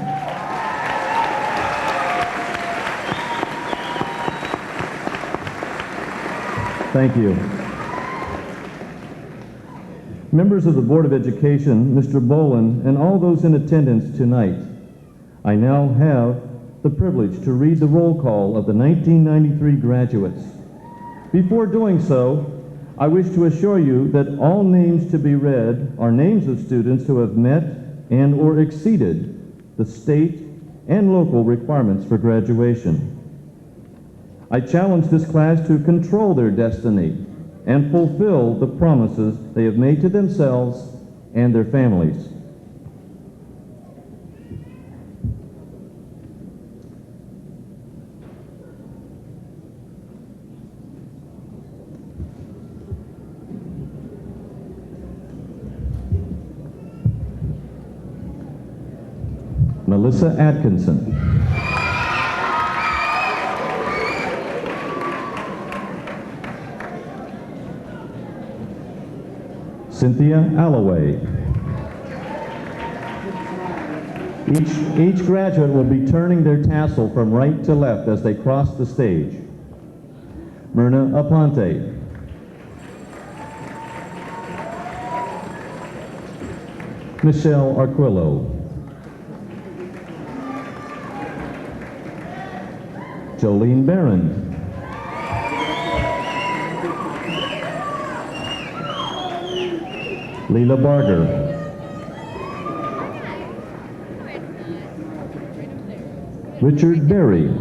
C: Thank you. Members of the Board of Education, Mr. Bolin, and all those in attendance tonight, I now have the privilege to read the roll call of the 1993 graduates. Before doing so, I wish to assure you that all names to be read are names of students who have met and or exceeded the state and local requirements for graduation. I challenge this class to control their destiny and fulfill the promises they have made to themselves and their families. Melissa Atkinson. Cynthia Alloway. Each graduate will be turning their tassel from right to left as they cross the stage. Myrna Aponte. Michelle Arquillo. Jolene Barron. Leela Barger. Richard Berry.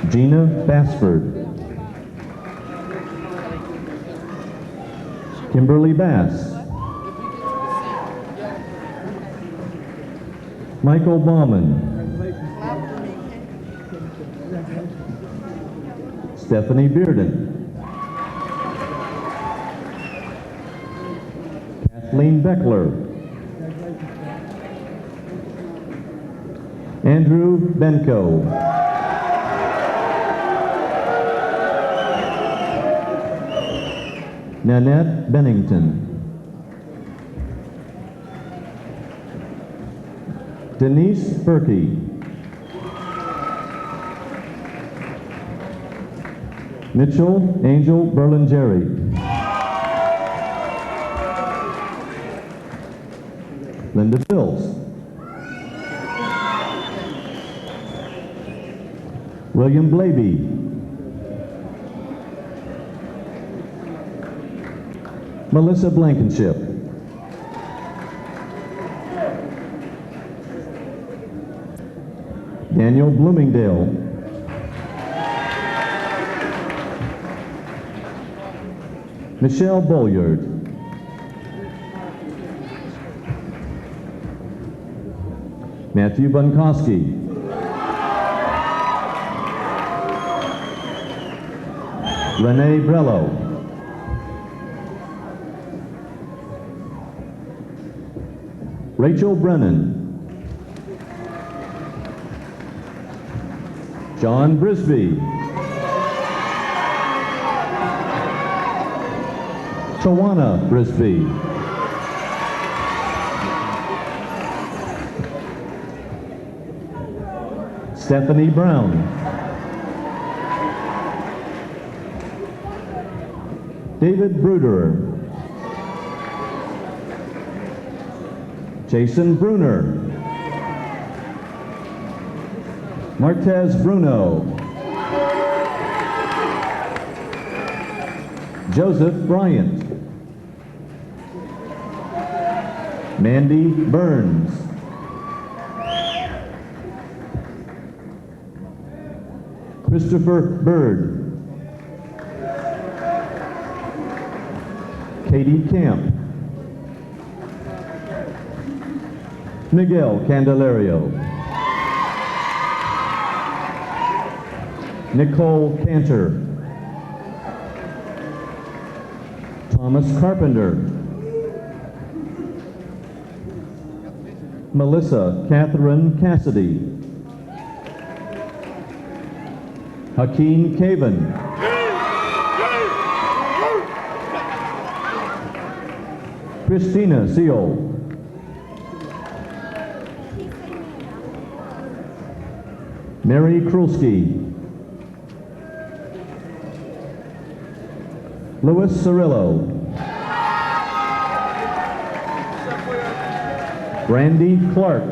C: Gina Bassford. Kimberly Bass. Michael Bauman. Stephanie Bearden. Kathleen Beckler. Andrew Benko. Nanette Bennington. Denise Berkey. Mitchell Angel Berlingeri. Linda Bills. William Blaby. Melissa Blankenship. Daniel Bloomingdale. Michelle Bolliard. Matthew Bunkowski. Renee Brello. Rachel Brennan. John Brisby. Tawana Brisby. Stephanie Brown. David Bruder. Jason Bruner. Martez Bruno. Joseph Bryant. Mandy Burns. Christopher Bird. Katie Camp. Miguel Candelario. Nicole Cantor. Thomas Carpenter. Melissa Catherine Cassidy. Hakeem Caven. Christina Seal. Mary Krulski. Louis Cirillo. Brandy Clark.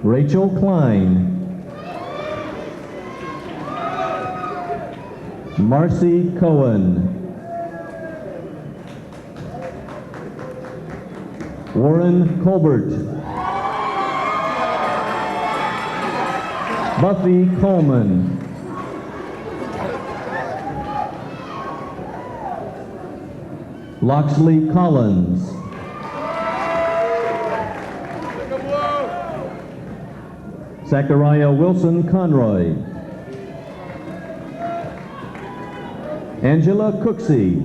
C: Rachel Klein. Marcy Cohen. Warren Colbert. Buffy Coleman. Loxley Collins. Zachariah Wilson Conroy. Angela Cooksey.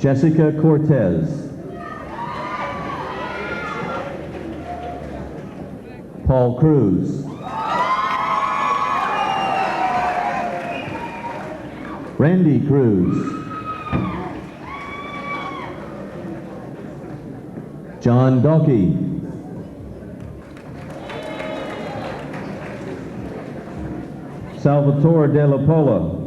C: Jessica Cortez. Paul Cruz. Randy Cruz. John Dalkey. Salvatore De La Pola.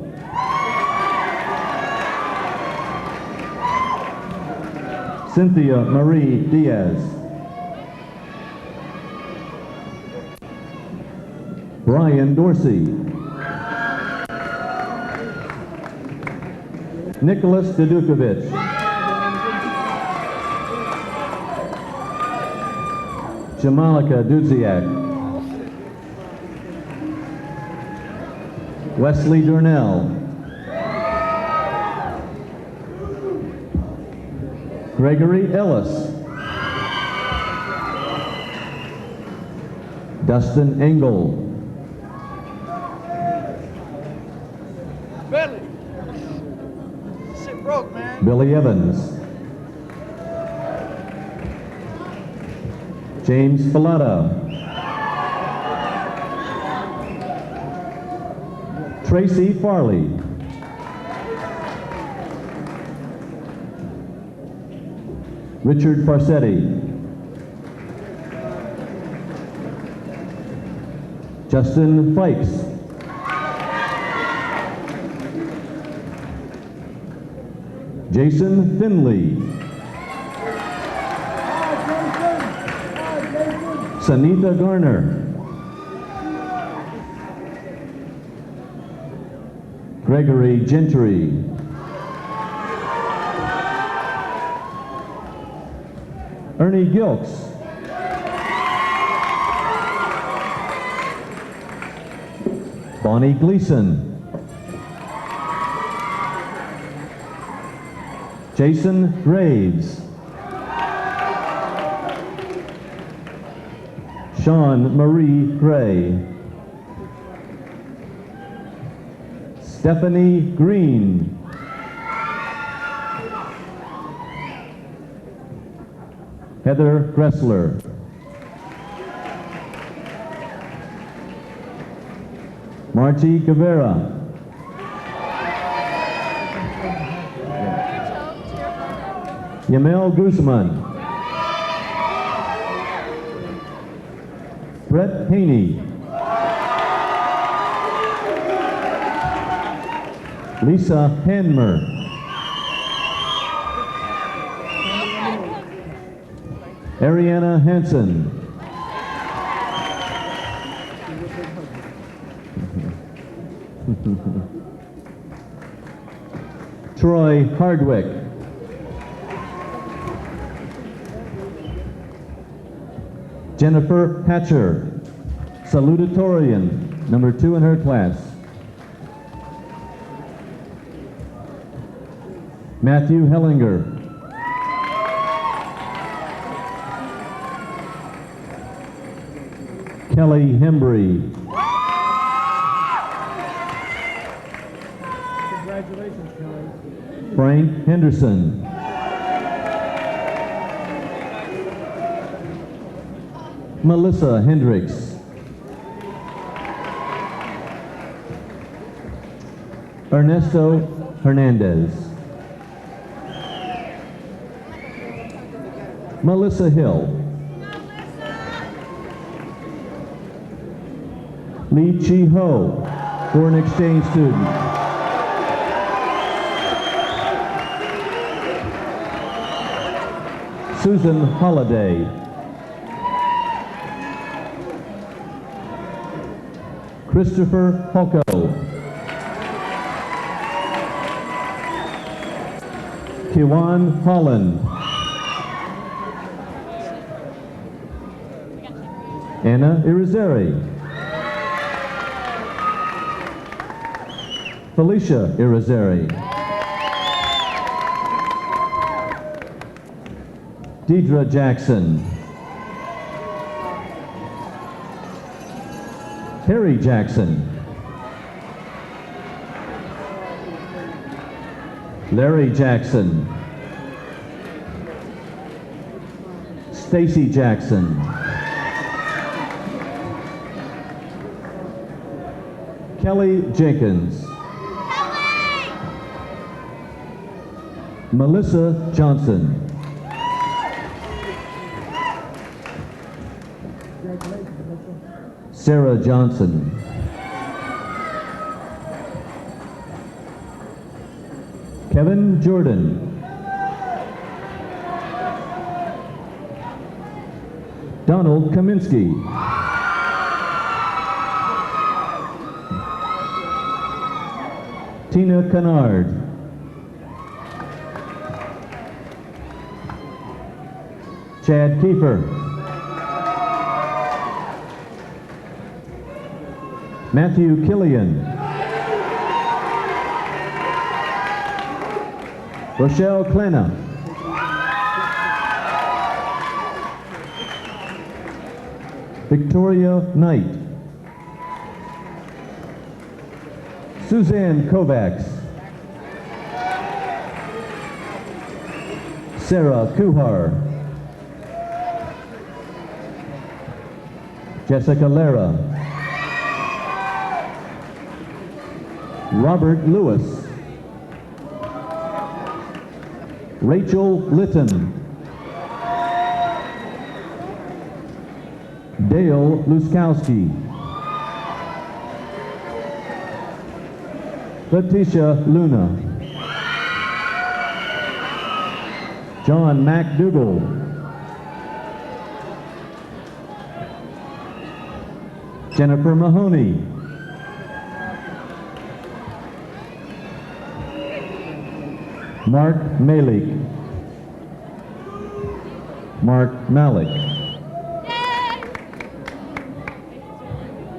C: Cynthia Marie Diaz. Brian Dorsey. Nicholas Dedukovic. Jamalika Dudziak. Wesley Durnell. Gregory Ellis. Dustin Engel.
H: Billy! Shit broke, man.
C: Billy Evans. James Falletta. Tracy Farley. Richard Farsetti. Justin Fikes. Jason Finley. Sanita Garner. Gregory Gentry. Ernie Gilks. Bonnie Gleason. Jason Graves. Sean Marie Gray. Stephanie Green. Heather Gressler. Margie Guevara. Yamel Guzman. Brett Haney. Lisa Hanmer. Ariana Hansen. Troy Hardwick. Jennifer Hatcher, salutatorian, number 2 in her class. Matthew Hellinger. Kelly Hembry.
E: Congratulations, Kelly.
C: Frank Henderson. Melissa Hendricks. Ernesto Hernandez. Melissa Hill. Lee Chi Ho, foreign exchange student. Susan Holliday. Christopher Holko. Kiwan Holland. Anna Irizarry. Felicia Irizarry. Deidre Jackson. Terry Jackson. Larry Jackson. Stacy Jackson. Kelly Jenkins. Melissa Johnson. Sarah Johnson. Kevin Jordan. Donald Kaminsky. Tina Kennard. Chad Kiefer. Matthew Killian. Rochelle Klena. Victoria Knight. Suzanne Kovacs. Sarah Kuhar. Jessica Lara. Robert Lewis. Rachel Litton. Dale Luskowski. Letitia Luna. John McDougall. Jennifer Mahoney. Mark Malik. Mark Malik.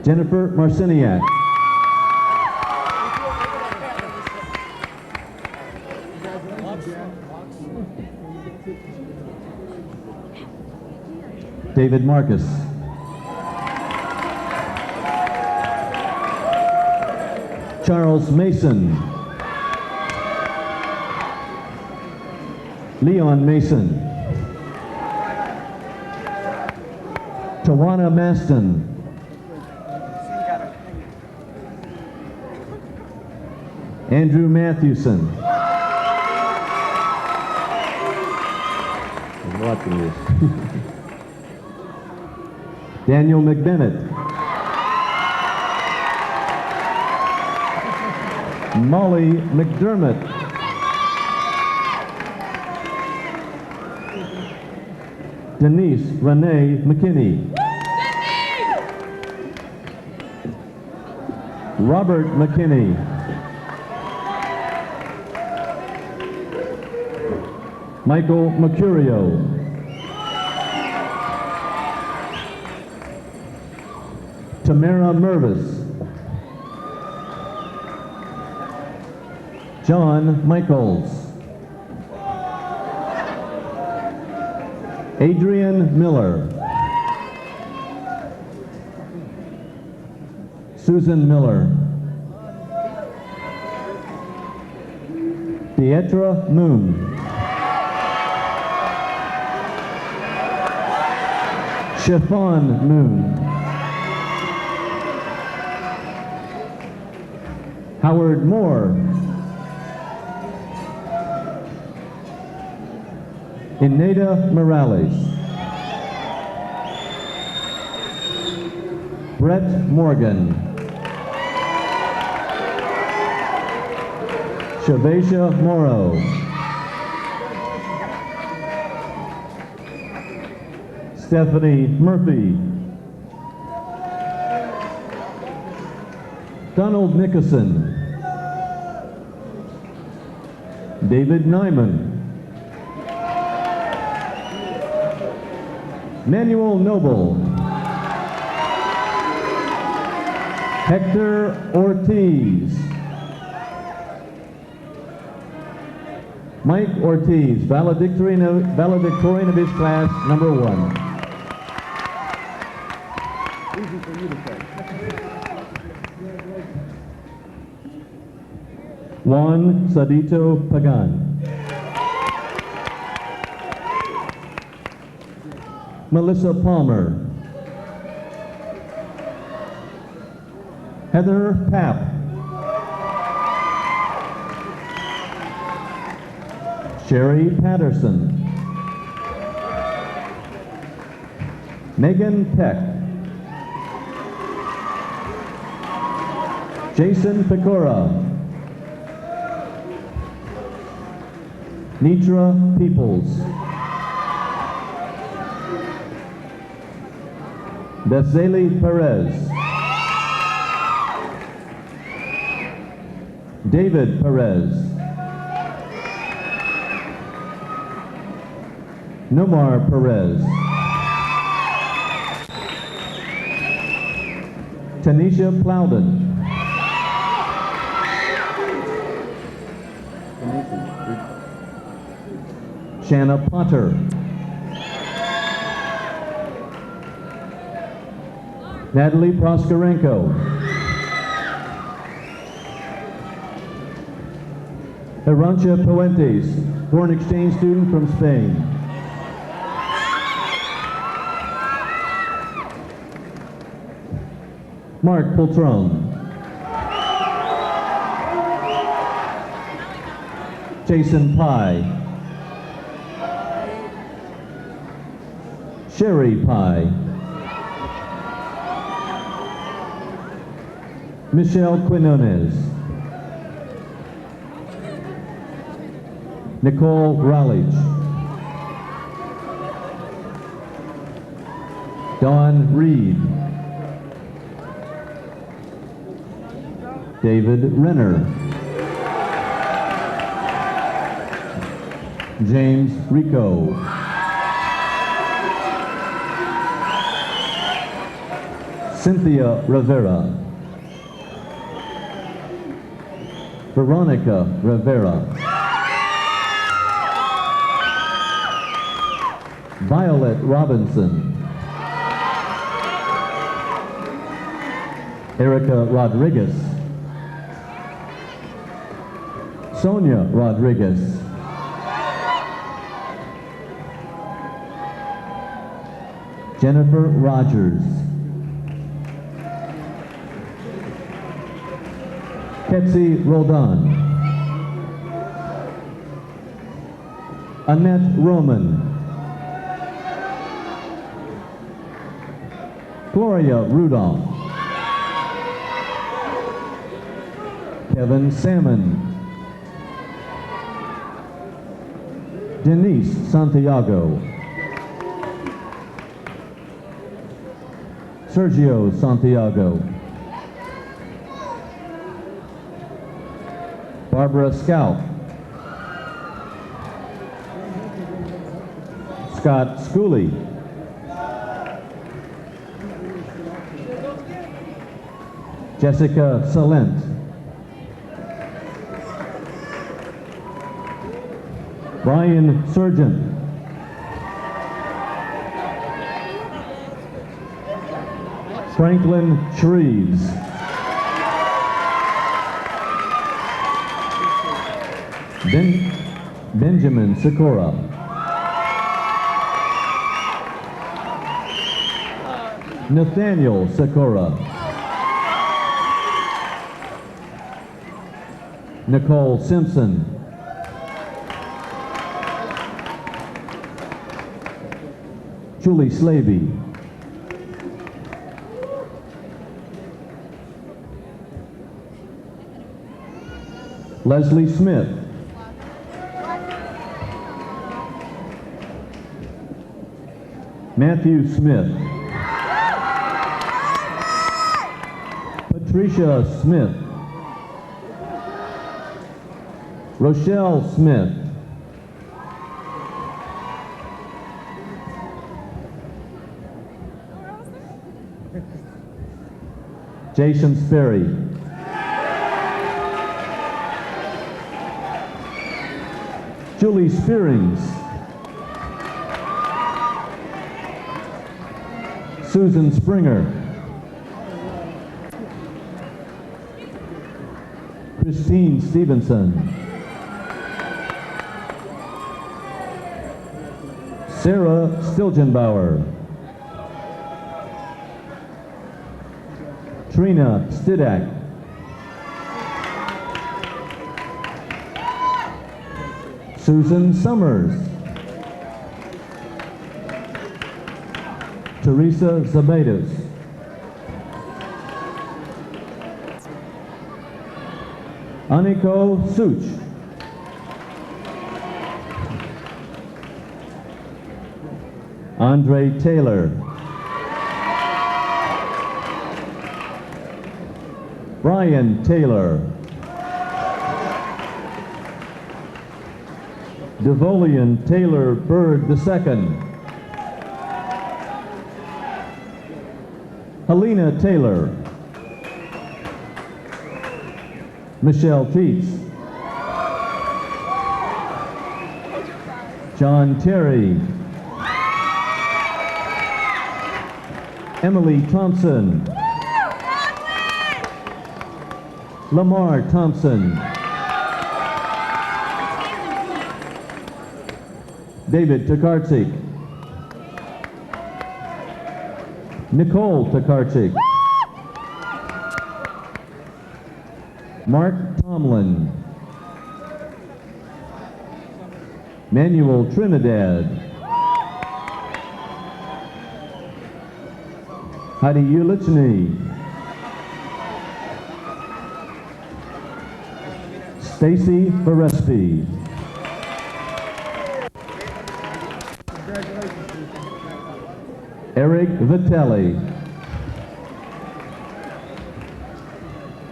C: Jennifer Marciniak. David Marcus. Charles Mason. Leon Mason. Tawana Maston. Andrew Mathewson. I'm watching this. Daniel McBennett. Molly McDermott. Denise Renee McKinney. Robert McKinney. Michael Mercurio. Tamara Mervis. John Michaels. Adrian Miller. Susan Miller. Pietra Moon. Chiffon Moon. Howard Moore. Ineda Morales. Brett Morgan. Shavasha Morrow. Stephanie Murphy. Donald Nickerson. David Nyman. Manuel Noble. Hector Ortiz. Mike Ortiz, valedictorian of his class, number 1. Easy for you to say. Juan Sadito Pagan. Melissa Palmer. Heather Papp. Sherry Patterson. Megan Peck. Jason Pecora. Nitra Peoples. Bezali Perez. David Perez. Nomar Perez. Tanisha Plowden. Shanna Potter. Natalie Proskorenko. Arancha Puentes, foreign exchange student from Spain. Mark Poltron. Jason Pye. Sherry Pye. Michelle Quinones. Nicole Rowledge. Dawn Reed. David Renner. James Rico. Cynthia Rivera. Veronica Rivera. Violet Robinson. Erica Rodriguez. Sonia Rodriguez. Jennifer Rogers. Ketsi Roldan. Annette Roman. Gloria Rudolph. Kevin Salmon. Denise Santiago. Sergio Santiago. Barbara Scout. Scott Schooley. Jessica Salent. Brian Surgeon. Franklin Shreves. Benjamin Sikora. Nathaniel Sikora. Nicole Simpson. Julie Slavey. Leslie Smith. Matthew Smith. Patricia Smith. Rochelle Smith. Jason Sperry. Julie Spearings. Susan Springer. Christine Stevenson. Sarah Stilgenbauer. Trina Stidak. Susan Summers. Teresa Zabetas. Aniko Such. Andre Taylor. Brian Taylor. Devolian Taylor Berg II. Helena Taylor. Michelle Teets. John Terry. Emily Thompson. Lamar Thompson. David Tokarczyk. Nicole Tokarczyk. Mark Tomlin. Manuel Trinidad. Heidi Ulichny. Stacy Berespi. Eric Vitelli.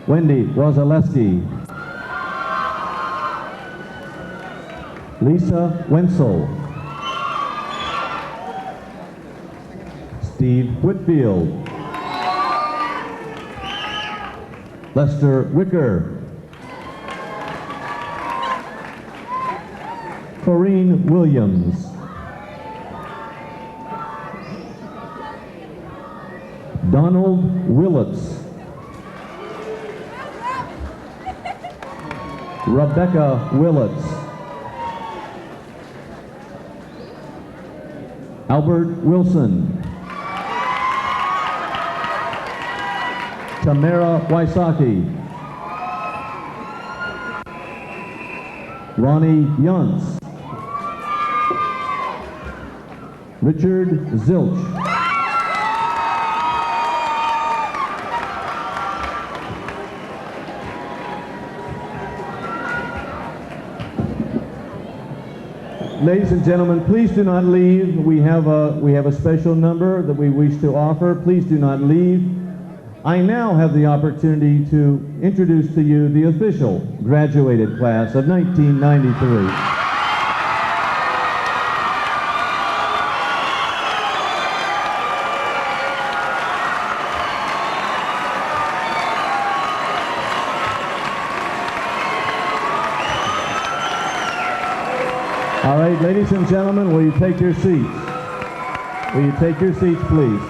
C: Wendy Rozaleski. Lisa Wenzel. Steve Whitfield. Lester Wicker. Corinne Williams. Donald Willits. Rebecca Willits. Albert Wilson. Tamara Wysocki. Ronnie Yuntz. Richard Zilch. Ladies and gentlemen, please do not leave. We have a special number that we wish to offer. Please do not leave. I now have the opportunity to introduce to you the official graduated class of 1993. All right, ladies and gentlemen, will you take your seats? Will you take your seats, please?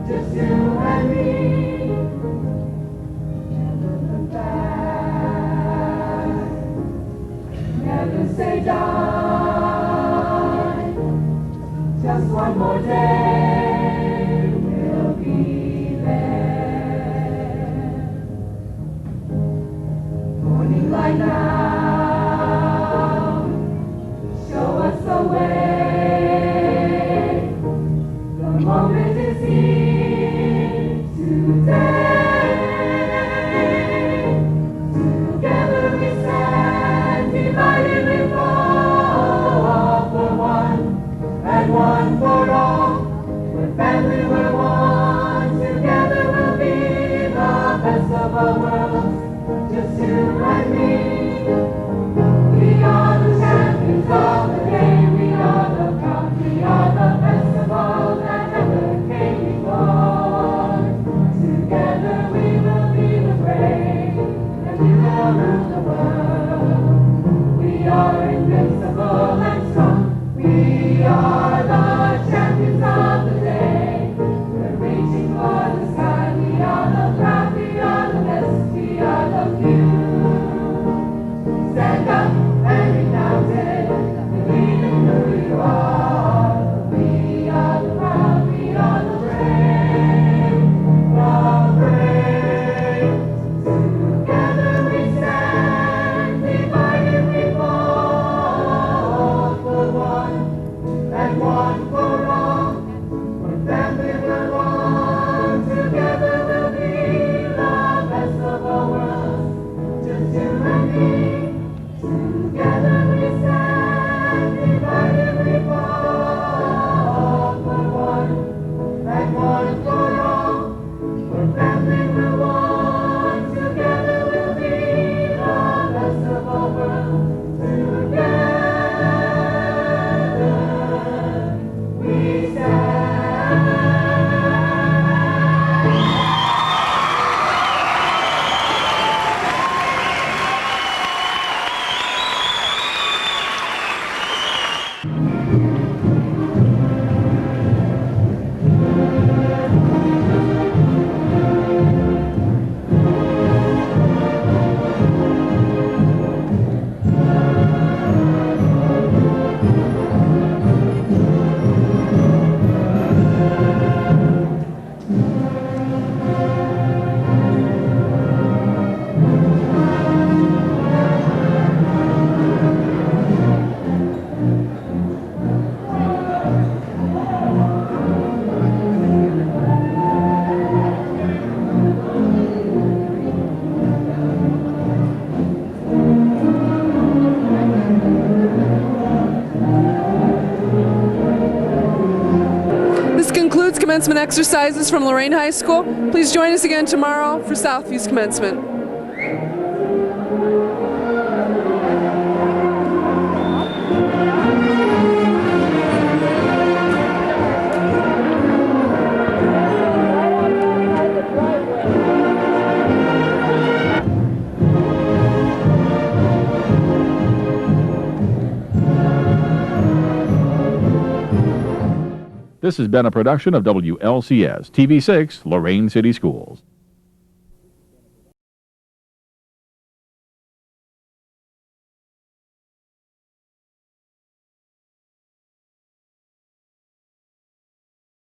I: Just you and me.
A: commencement exercises from Lorain High School. Please join us again tomorrow for Southview's commencement.
I: This has been a production of WLCS TV6 Lorain City Schools.